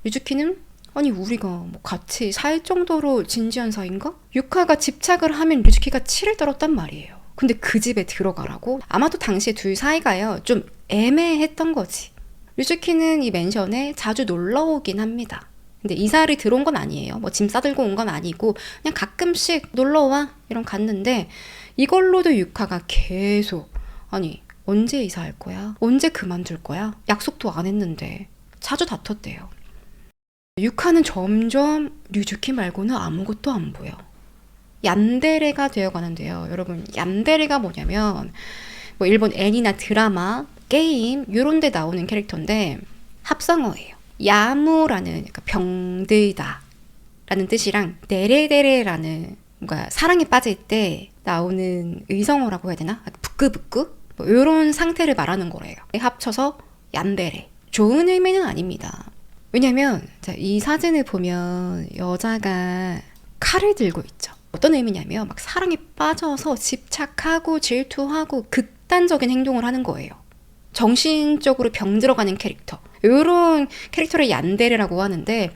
류즈키는 아니 우리가 뭐 같이 살 정도로 진지한 사이인가? 유카가 집착을 하면 류즈키가 치를 떨었단 말이에요. 근데 그 집에 들어가라고? 아마도 당시에 둘 사이가요 좀 애매했던 거지. 류즈키는 이 맨션에 자주 놀러 오긴 합니다. 근데 이사를 들어온 건 아니에요. 뭐 짐 싸들고 온 건 아니고 그냥 가끔씩 놀러와 이런 갔는데 이걸로도 유카가 계속 아니 언제 이사할 거야? 언제 그만둘 거야? 약속도 안 했는데 자주 다퉜대요. 유카는 점점 류즈키 말고는 아무것도 안 보여. 얀데레가 되어가는데요. 여러분 얀데레가 뭐냐면 뭐 일본 애니나 드라마, 게임 이런 데 나오는 캐릭터인데 합성어예요. 야무라는 그러니까 병들다 라는 뜻이랑 데레데레라는 뭔가 사랑에 빠질 때 나오는 의성어라고 해야 되나? 부끄부끄? 뭐 이런 상태를 말하는 거래요. 합쳐서 얀데레. 좋은 의미는 아닙니다. 왜냐면 이 사진을 보면 여자가 칼을 들고 있죠. 어떤 의미냐면 막 사랑에 빠져서 집착하고 질투하고 극단적인 행동을 하는 거예요. 정신적으로 병들어가는 캐릭터. 이런 캐릭터를 얀데레라고 하는데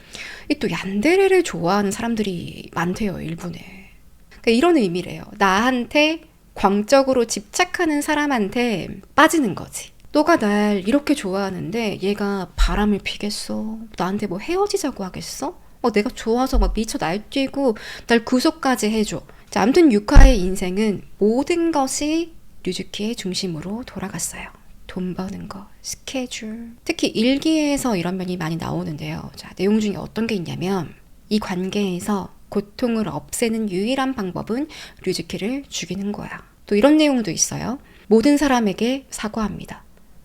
또 얀데레를 좋아하는 사람들이 많대요, 일본에. 그러니까 이런 의미래요. 나한테 광적으로 집착하는 사람한테 빠지는 거지. 너가 날 이렇게 좋아하는데 얘가 바람을 피겠어? 나한테 뭐 헤어지자고 하겠어? 내가 좋아서 막 미쳐 날뛰고 날 구속까지 해줘. 자, 아무튼 유카의 인생은 모든 것이 류즈키의 중심으로 돌아갔어요. 돈 버는 거, 스케줄. 특히 일기에서 이런 면이 많이 나오는데요. 자, 내용 중에 어떤 게 있냐면 이 관계에서 고통을 없애는 유일한 방법은 류즈키를 죽이는 거야. 또 이런 내용도 있어요. 모든 사람에게 사과합니다.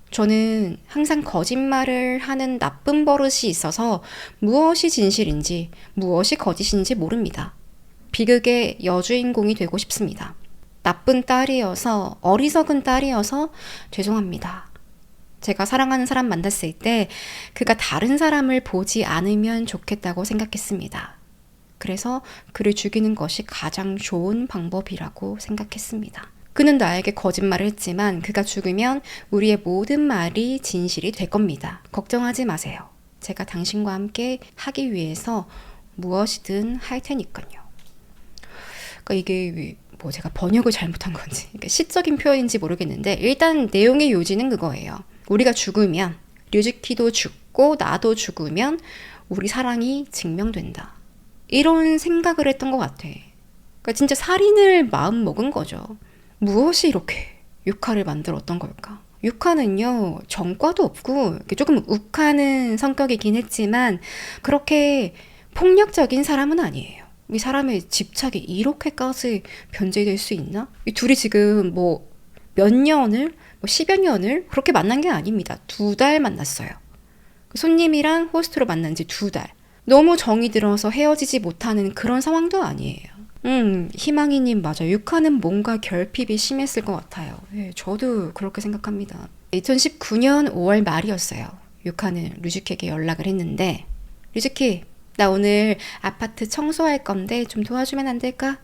저는 항상 거짓말을 하는 나쁜 버릇이 있어서 무엇이 진실인지 무엇이 거짓인지 모릅니다. 비극의 여주인공이 되고 싶습니다. 나쁜 딸이어서 어리석은 딸이어서 죄송합니다. 제가 사랑하는 사람 만났을 때 그가 다른 사람을 보지 않으면 좋겠다고 생각했습니다. 그래서 그를 죽이는 것이 가장 좋은 방법이라고 생각했습니다. 그는 나에게 거짓말을 했지만 그가 죽으면 우리의 모든 말이 진실이 될 겁니다. 걱정하지 마세요. 제가 당신과 함께 하기 위해서 무엇이든 할 테니까요. 그러니까 이게 뭐 제가 번역을 잘못한 건지 그러니까 시적인 표현인지 모르겠는데 일단 내용의 요지는 그거예요. 우리가 죽으면 류즈키도 죽고 나도 죽으면 우리 사랑이 증명된다. 이런 생각을 했던 것 같아. 그러니까 진짜 살인을 마음 먹은 거죠. 무엇이 이렇게 유카를 만들었던 걸까? 유카는요 전과도 없고 조금 욱하는 성격이긴 했지만 그렇게 폭력적인 사람은 아니에요. 이 사람의 집착이 이렇게까지 변질될 수 있나? 이 둘이 지금 뭐 몇 년을, 뭐 10여 년을 그렇게 만난 게 아닙니다. 2달 만났어요. 손님이랑 호스트로 만난 지 2달. 너무 정이 들어서 헤어지지 못하는 그런 상황도 아니에요. 희망이님 맞아요. 유카는 뭔가 결핍이 심했을 것 같아요. 네, 저도 그렇게 생각합니다. 2019년 5월 말이었어요. 유카는 류즈키에게 연락을 했는데 류즈키 나 오늘 아파트 청소할 건데 좀 도와주면 안 될까?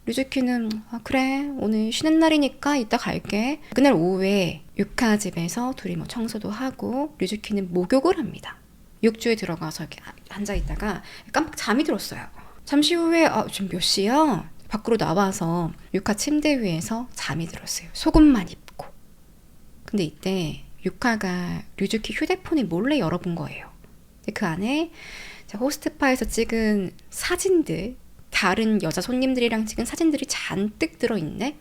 류즈키는 그래 오늘 쉬는 날이니까 이따 갈게. 그날 오후에 유카 집에서 둘이 뭐 청소도 하고 류즈키는 목욕을 합니다. 욕조에 들어가서 이렇게 앉아있다가 깜빡 잠이 들었어요. 잠시 후에 지금 몇 시야? 밖으로 나와서 유카 침대 위에서 잠이 들었어요. 속옷만 입고. 근데 이때 유카가 류즈키 휴대폰을 몰래 열어본 거예요. 그 안에 호스트파에서 찍은 사진들, 다른 여자 손님들이랑 찍은 사진들이 잔뜩 들어있네?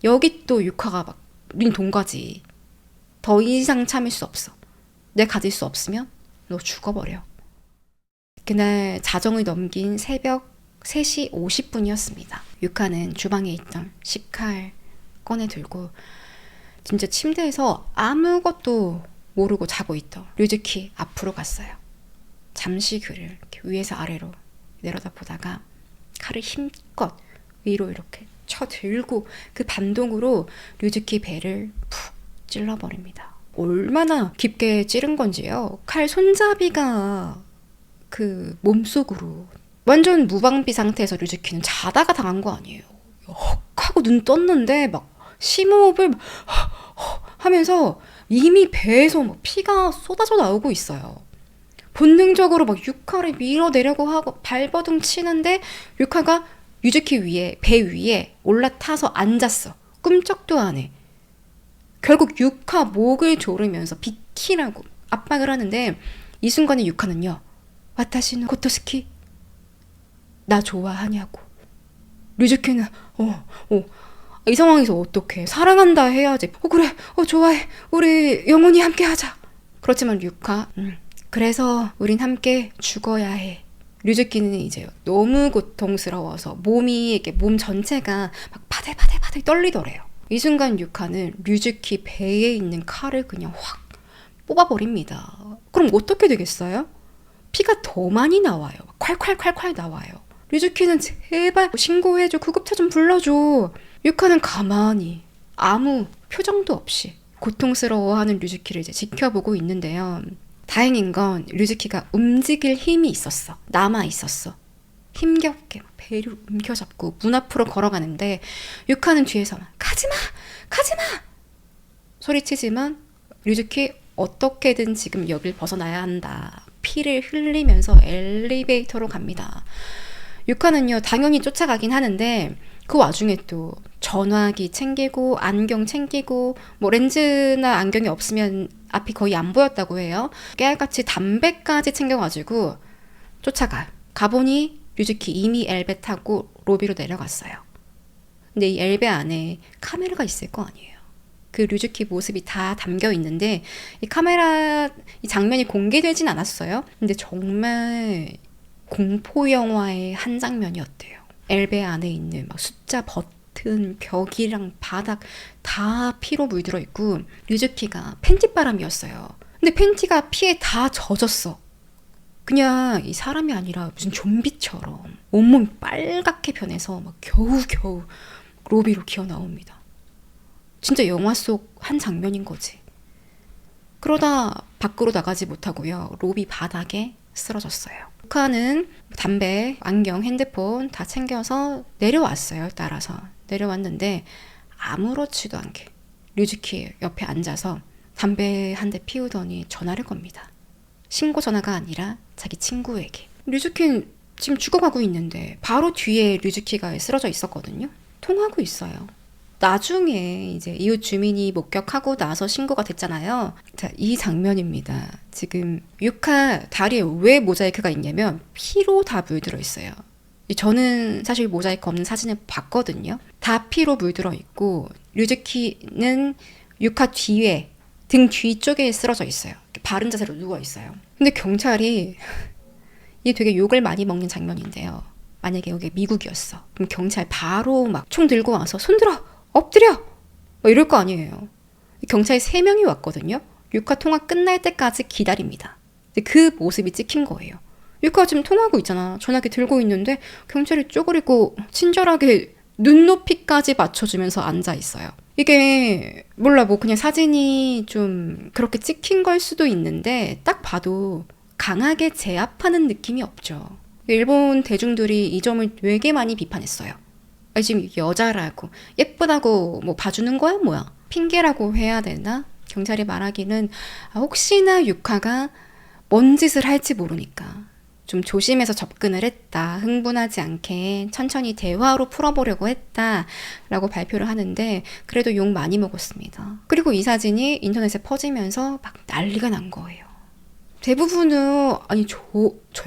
여기 또 유카가 막 우린 동거지. 더 이상 참을 수 없어. 내가 가질 수 없으면 너 죽어버려. 그날 자정을 넘긴 새벽 3시 50분이었습니다. 유카는 주방에 있던 식칼 꺼내 들고 진짜 침대에서 아무것도 모르고 자고 있던 류즈키 앞으로 갔어요. 잠시 그를 이렇게 위에서 아래로 내려다보다가 칼을 힘껏 위로 이렇게 쳐들고 그 반동으로 류즈키 배를 푹 찔러버립니다. 얼마나 깊게 찌른 건지요. 칼 손잡이가 그 몸속으로 완전 무방비 상태에서 류즈키는 자다가 당한 거 아니에요. 헉 하고 눈 떴는데 막 심호흡을 막 하면서 이미 배에서 막 피가 쏟아져 나오고 있어요. 본능적으로 막 유카를 밀어내려고 하고 발버둥 치는데 유카가 류즈키 위에 배 위에 올라타서 앉았어. 꿈쩍도 안 해. 결국 유카 목을 조르면서 비키라고 압박을 하는데 이 순간에 유카는요. 와타시노 고토스키 나 좋아하냐고. 류즈키는 이 상황에서 어떡해. 사랑한다 해야지. 그래 좋아해. 우리 영원히 함께 하자. 그렇지만 유카 그래서 우린 함께 죽어야 해. 류즈키는 이제 너무 고통스러워서 몸이 이렇게 몸 전체가 막 바들바들 떨리더래요. 이 순간 유카는 류즈키 배에 있는 칼을 그냥 확 뽑아버립니다. 그럼 어떻게 되겠어요? 피가 더 많이 나와요. 콸콸콸콸 나와요. 류즈키는 제발 신고해줘. 구급차 좀 불러줘. 유카는 가만히 아무 표정도 없이 고통스러워하는 류즈키를 이제 지켜보고 있는데요. 다행인 건 류즈키가 움직일 힘이 있었어. 남아 있었어. 힘겹게 배를 움켜잡고 문 앞으로 걸어가는데 유카는 뒤에서 가지마! 가지마! 소리치지만 류즈키 어떻게든 지금 여길 벗어나야 한다. 피를 흘리면서 엘리베이터로 갑니다. 유카는요 당연히 쫓아가긴 하는데 그 와중에 또 전화기 챙기고 안경 챙기고 뭐 렌즈나 안경이 없으면 앞이 거의 안 보였다고 해요. 깨알같이 담배까지 챙겨가지고 쫓아가요. 가보니 류즈키 이미 엘베 타고 로비로 내려갔어요. 근데 이 엘베 안에 카메라가 있을 거 아니에요. 그 류즈키 모습이 다 담겨 있는데 이 카메라 이 장면이 공개되진 않았어요. 근데 정말 공포 영화의 한 장면이었대요. 엘베 안에 있는 막 숫자 버튼, 벽이랑 바닥 다 피로 물들어 있고 류즈키가 팬티바람이었어요. 근데 팬티가 피에 다 젖었어. 그냥 이 사람이 아니라 무슨 좀비처럼 온몸이 빨갛게 변해서 막 겨우겨우 로비로 기어 나옵니다. 진짜 영화 속 한 장면인 거지. 그러다 밖으로 나가지 못하고요. 로비 바닥에 쓰러졌어요. 루카는 담배, 안경, 핸드폰 다 챙겨서 내려왔어요. 따라서 내려왔는데 아무렇지도 않게 류즈키 옆에 앉아서 담배 한 대 피우더니 전화를 겁니다. 신고 전화가 아니라 자기 친구에게. 류즈키는 지금 죽어가고 있는데 바로 뒤에 류즈키가 쓰러져 있었거든요. 통하고 있어요. 나중에 이제 이웃 주민이 목격하고 나서 신고가 됐잖아요. 자, 이 장면입니다. 지금 유카 다리에 왜 모자이크가 있냐면 피로 다 물들어 있어요. 저는 사실 모자이크 없는 사진을 봤거든요. 다 피로 물들어 있고 류즈키는 유카 뒤에 등 뒤쪽에 쓰러져 있어요. 바른 자세로 누워 있어요. 근데 경찰이 이게 되게 욕을 많이 먹는 장면인데요. 만약에 여기 미국이었어. 그럼 경찰 바로 막 총 들고 와서 손들어! 엎드려! 뭐 이럴 거 아니에요. 경찰 3명이 왔거든요. 유카 통화 끝날 때까지 기다립니다. 근데 그 모습이 찍힌 거예요. 유카가 지금 통화하고 있잖아. 전화기 들고 있는데 경찰이 쪼그리고 친절하게 눈높이까지 맞춰주면서 앉아 있어요. 이게 몰라 뭐 그냥 사진이 좀 그렇게 찍힌 걸 수도 있는데 딱 봐도 강하게 제압하는 느낌이 없죠. 일본 대중들이 이 점을 되게 많이 비판했어요. 지금 여자라고 예쁘다고 뭐 봐주는 거야 뭐야? 핑계라고 해야 되나? 경찰이 말하기는 혹시나 유카가 뭔 짓을 할지 모르니까 좀 조심해서 접근을 했다. 흥분하지 않게 천천히 대화로 풀어보려고 했다. 라고 발표를 하는데 그래도 욕 많이 먹었습니다. 그리고 이 사진이 인터넷에 퍼지면서 막 난리가 난 거예요. 대부분은 아니 저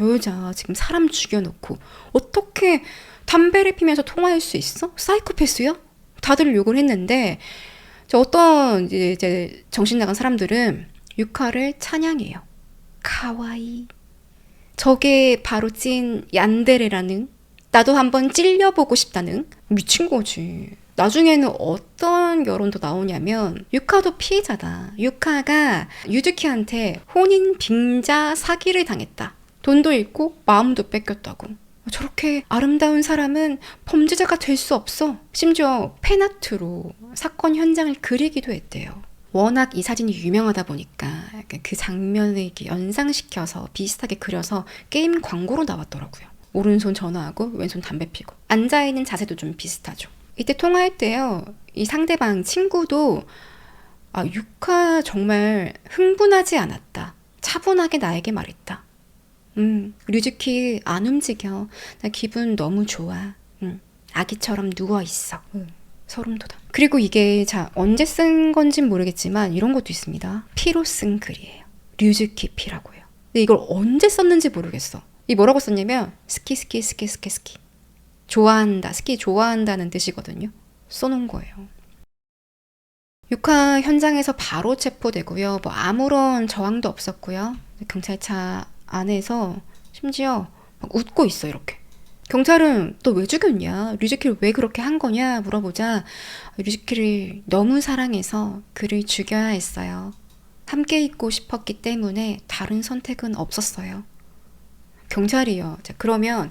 여자 지금 사람 죽여놓고 어떻게 담배를 피면서 통화할 수 있어? 사이코패스야? 다들 욕을 했는데 어떤 이제 정신 나간 사람들은 유카를 찬양해요. 카와이. 저게 바로 찐 얀데레라는 나도 한번 찔려보고 싶다는 미친 거지. 나중에는 어떤 여론도 나오냐면 유카도 피해자다. 유카가 유즈키한테 혼인 빙자 사기를 당했다. 돈도 잃고 마음도 뺏겼다고. 저렇게 아름다운 사람은 범죄자가 될 수 없어. 심지어 펜아트로 사건 현장을 그리기도 했대요. 워낙 이 사진이 유명하다 보니까 그 장면을 이렇게 연상시켜서 비슷하게 그려서 게임 광고로 나왔더라고요. 오른손 전화하고 왼손 담배 피고 앉아있는 자세도 좀 비슷하죠. 이때 통화할 때요. 이 상대방 친구도 유카 정말 흥분하지 않았다. 차분하게 나에게 말했다. 류즈키 안 움직여. 나 기분 너무 좋아. 아기처럼 누워있어. 소름 돋아. 그리고 이게 언제 쓴 건진 모르겠지만 이런 것도 있습니다. 피로 쓴 글이에요. 류즈키 피라고요. 근데 이걸 언제 썼는지 모르겠어. 이 뭐라고 썼냐면 스키. 좋아한다. 스키 좋아한다는 뜻이거든요. 써놓은 거예요. 유카 현장에서 바로 체포되고요. 뭐 아무런 저항도 없었고요. 경찰차 안에서 심지어 막 웃고 있어 이렇게. 경찰은 또 왜 죽였냐? 류즈키를 왜 그렇게 한 거냐? 물어보자 류즈키를 너무 사랑해서 그를 죽여야 했어요. 함께 있고 싶었기 때문에 다른 선택은 없었어요. 경찰이요. 자, 그러면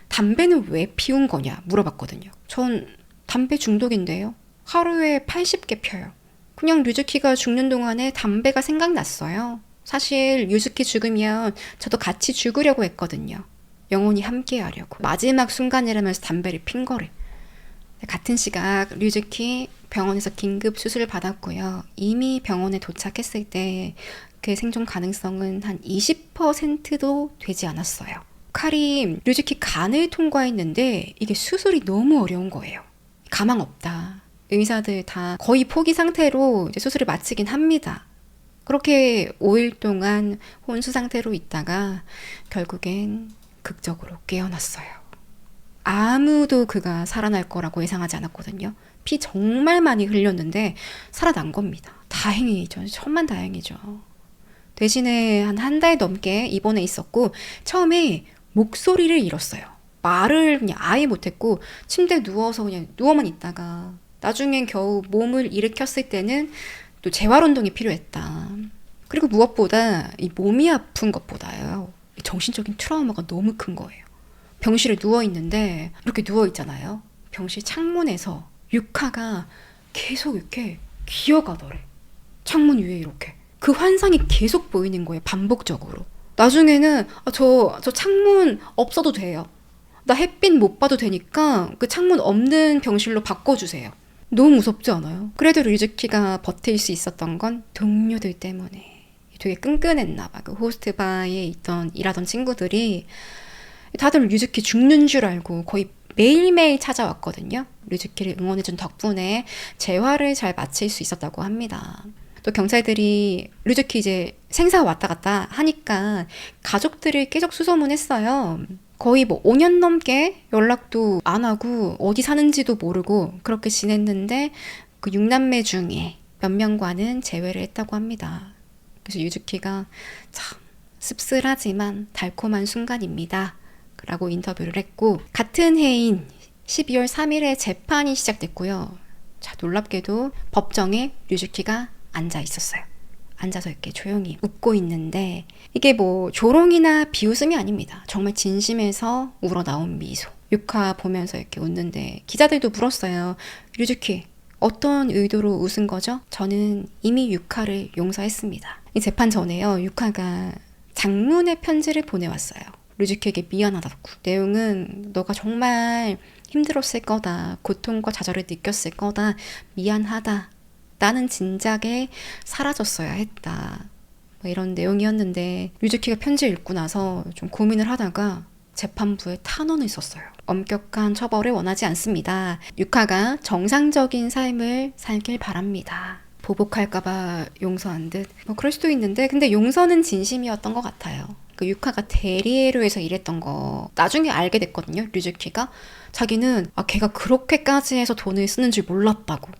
담배는 왜 피운 거냐 물어봤거든요. 전 담배 중독인데요. 하루에 80개 펴요. 그냥 류즈키가 죽는 동안에 담배가 생각났어요. 사실 유즈키 죽으면 저도 같이 죽으려고 했거든요. 영원히 함께 하려고. 마지막 순간이라면서 담배를 핀 거래. 같은 시각 류즈키 병원에서 긴급 수술을 받았고요. 이미 병원에 도착했을 때 그의 생존 가능성은 한 20%도 되지 않았어요. 칼이 류즈키 간을 통과했는데 이게 수술이 너무 어려운 거예요. 가망 없다. 의사들 다 거의 포기 상태로 이제 수술을 마치긴 합니다. 그렇게 5일 동안 혼수 상태로 있다가 결국엔 극적으로 깨어났어요. 아무도 그가 살아날 거라고 예상하지 않았거든요. 피 정말 많이 흘렸는데 살아난 겁니다. 다행이죠. 천만다행이죠. 대신에 한 달 넘게 입원해 있었고 처음에 목소리를 잃었어요. 말을 그냥 아예 못했고 침대에 누워서 그냥 누워만 있다가 나중엔 겨우 몸을 일으켰을 때는 또 재활운동이 필요했다. 그리고 무엇보다 이 몸이 아픈 것보다요. 정신적인 트라우마가 너무 큰 거예요. 병실에 누워있는데 이렇게 누워있잖아요. 병실 창문에서 유카가 계속 이렇게 기어가더래. 창문 위에 이렇게. 그 환상이 계속 보이는 거예요. 반복적으로. 나중에는 저 창문 없어도 돼요. 나 햇빛 못 봐도 되니까 그 창문 없는 병실로 바꿔주세요. 너무 무섭지 않아요? 그래도 류즈키가 버틸 수 있었던 건 동료들 때문에. 되게 끈끈했나 봐. 그 호스트바에 일하던 친구들이 다들 류즈키 죽는 줄 알고 거의 매일매일 찾아왔거든요. 류즈키를 응원해준 덕분에 재활을 잘 마칠 수 있었다고 합니다. 또 경찰들이 류즈키 이제 생사 왔다 갔다 하니까 가족들을 계속 수소문했어요. 거의 5년 넘게 연락도 안 하고 어디 사는지도 모르고 그렇게 지냈는데 그 6남매 중에 몇 명과는 재회를 했다고 합니다. 그래서 유즈키가 참 씁쓸하지만 달콤한 순간입니다. 라고 인터뷰를 했고 같은 해인 12월 3일에 재판이 시작됐고요. 자, 놀랍게도 법정에 류즈키가 앉아 있었어요. 앉아서 이렇게 조용히 웃고 있는데 이게 조롱이나 비웃음이 아닙니다. 정말 진심에서 우러나온 미소. 유카 보면서 이렇게 웃는데 기자들도 물었어요. 류즈키 어떤 의도로 웃은 거죠? 저는 이미 유카를 용서했습니다. 이 재판 전에요. 유카가 장문의 편지를 보내왔어요. 류즈키에게 미안하다고. 내용은 너가 정말 힘들었을 거다. 고통과 좌절을 느꼈을 거다. 미안하다. 나는 진작에 사라졌어야 했다. 이런 내용이었는데 류즈키가 편지 읽고 나서 좀 고민을 하다가 재판부에 탄원을 썼어요. 엄격한 처벌을 원하지 않습니다. 유카가 정상적인 삶을 살길 바랍니다. 보복할까봐 용서한 듯. 그럴 수도 있는데 근데 용서는 진심이었던 것 같아요. 그 유카가 대리회로에서 일했던 거 나중에 알게 됐거든요. 류즈키가 자기는 걔가 그렇게까지 해서 돈을 쓰는 줄 몰랐다고.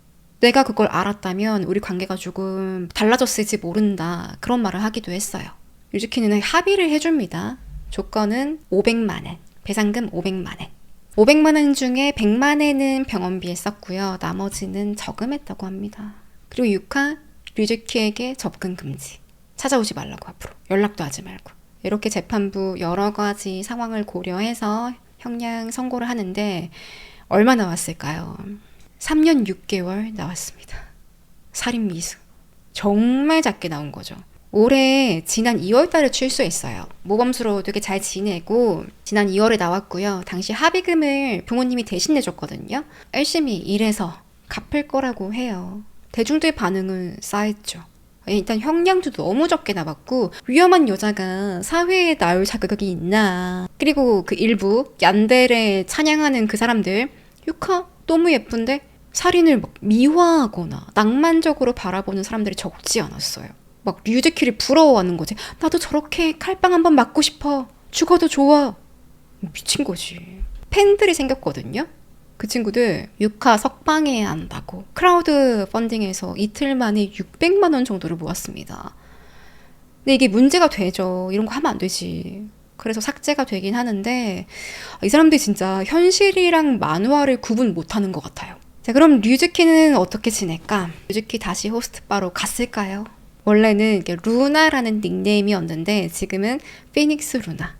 내가 그걸 알았다면 우리 관계가 조금 달라졌을지 모른다. 그런 말을 하기도 했어요. 류즈키는 합의를 해줍니다. 조건은 500만 원. 배상금 500만 원. 500만 원 중에 100만 원은 병원비에 썼고요. 나머지는 저금했다고 합니다. 그리고 유카, 류즈키에게 접근 금지. 찾아오지 말라고 앞으로. 연락도 하지 말고. 이렇게 재판부 여러 가지 상황을 고려해서 형량 선고를 하는데 얼마 나왔을까요? 3년 6개월 나왔습니다. 살인 미수. 정말 작게 나온 거죠. 올해 지난 2월 달에 출소했어요. 모범수로 되게 잘 지내고 지난 2월에 나왔고요. 당시 합의금을 부모님이 대신 내줬거든요. 열심히 일해서 갚을 거라고 해요. 대중들 반응은 싸했죠. 일단 형량도 너무 적게 나왔고 위험한 여자가 사회에 나올 자격이 있나. 그리고 그 일부 얀데레 찬양하는 그 사람들 유카 너무 예쁜데 살인을 미화하거나 낭만적으로 바라보는 사람들이 적지 않았어요. 류즈키를 부러워하는 거지. 나도 저렇게 칼빵 한번 맞고 싶어. 죽어도 좋아. 미친 거지. 팬들이 생겼거든요. 그 친구들 유카 석방해야 한다고 크라우드 펀딩에서 이틀 만에 600만 원 정도를 모았습니다. 근데 이게 문제가 되죠. 이런 거 하면 안 되지. 그래서 삭제가 되긴 하는데 이 사람들이 진짜 현실이랑 만화를 구분 못하는 것 같아요. 자, 그럼 류즈키는 어떻게 지낼까? 류즈키 다시 호스트바로 갔을까요? 원래는 이게 루나라는 닉네임이었는데 지금은 피닉스 루나.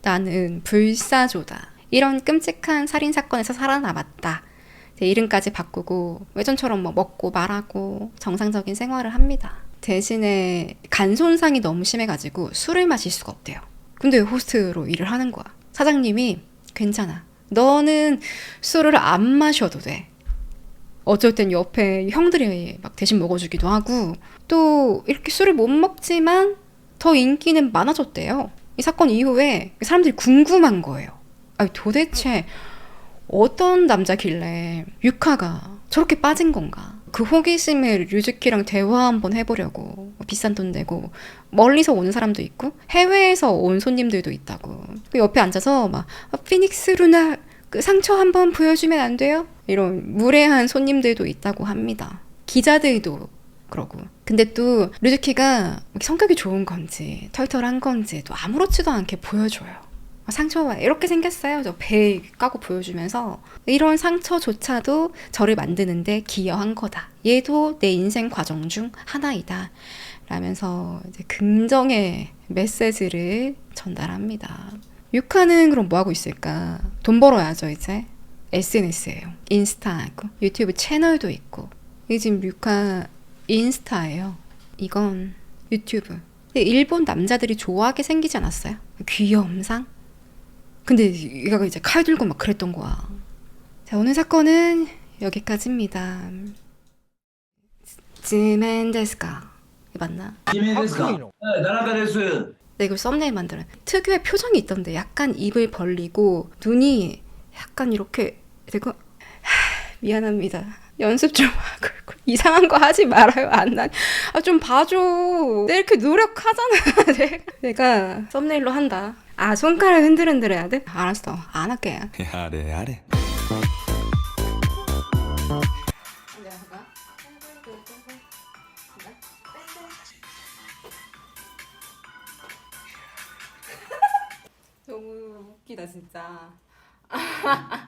나는 불사조다. 이런 끔찍한 살인 사건에서 살아남았다. 이름까지 바꾸고 예전처럼 뭐 먹고 말하고 정상적인 생활을 합니다. 대신에 간 손상이 너무 심해가지고 술을 마실 수가 없대요. 근데 호스트로 일을 하는 거야. 사장님이 괜찮아. 너는 술을 안 마셔도 돼. 어쩔 땐 옆에 형들이 막 대신 먹어주기도 하고 또 이렇게 술을 못 먹지만 더 인기는 많아졌대요. 이 사건 이후에 사람들이 궁금한 거예요. 아니, 도대체 어떤 남자길래 유카가 저렇게 빠진 건가? 그 호기심을 류즈키랑 대화 한번 해보려고 비싼 돈 내고 멀리서 오는 사람도 있고 해외에서 온 손님들도 있다고. 그 옆에 앉아서 막 피닉스 루나 그 상처 한번 보여주면 안 돼요? 이런 무례한 손님들도 있다고 합니다. 기자들도 그러고. 근데 또 류즈키가 성격이 좋은 건지 털털한 건지 또 아무렇지도 않게 보여줘요. 상처가 이렇게 생겼어요. 저 배 까고 보여주면서 이런 상처조차도 저를 만드는데 기여한 거다. 얘도 내 인생 과정 중 하나이다. 라면서 이제 긍정의 메시지를 전달합니다. 유카는 그럼 뭐 하고 있을까? 돈 벌어야죠, 이제. SNS예요. 인스타하고 유튜브 채널도 있고. 이게 지금 유카 인스타예요. 이건 유튜브. 일본 남자들이 좋아하게 생기지 않았어요? 귀염상? 근데 얘가 이제 칼 들고 막 그랬던 거야. 자, 오늘 사건은 여기까지입니다. 지멘 데스까? 맞나? 決めですか。はい、田中です。네, 이걸 썸네일 만들어. 특유의 표정이 있던데 약간 입을 벌리고 눈이 약간 이렇게 되고 미안합니다. 연습 좀 하고 이상한 거 하지 말아요. 안 난. 아, 좀 봐줘. 내가 이렇게 노력하잖아. 내가 썸네일로 한다. 아, 손가락 흔들흔들 해야 돼? 알았어. 안 할게. やれやれ 너무 웃기다 진짜.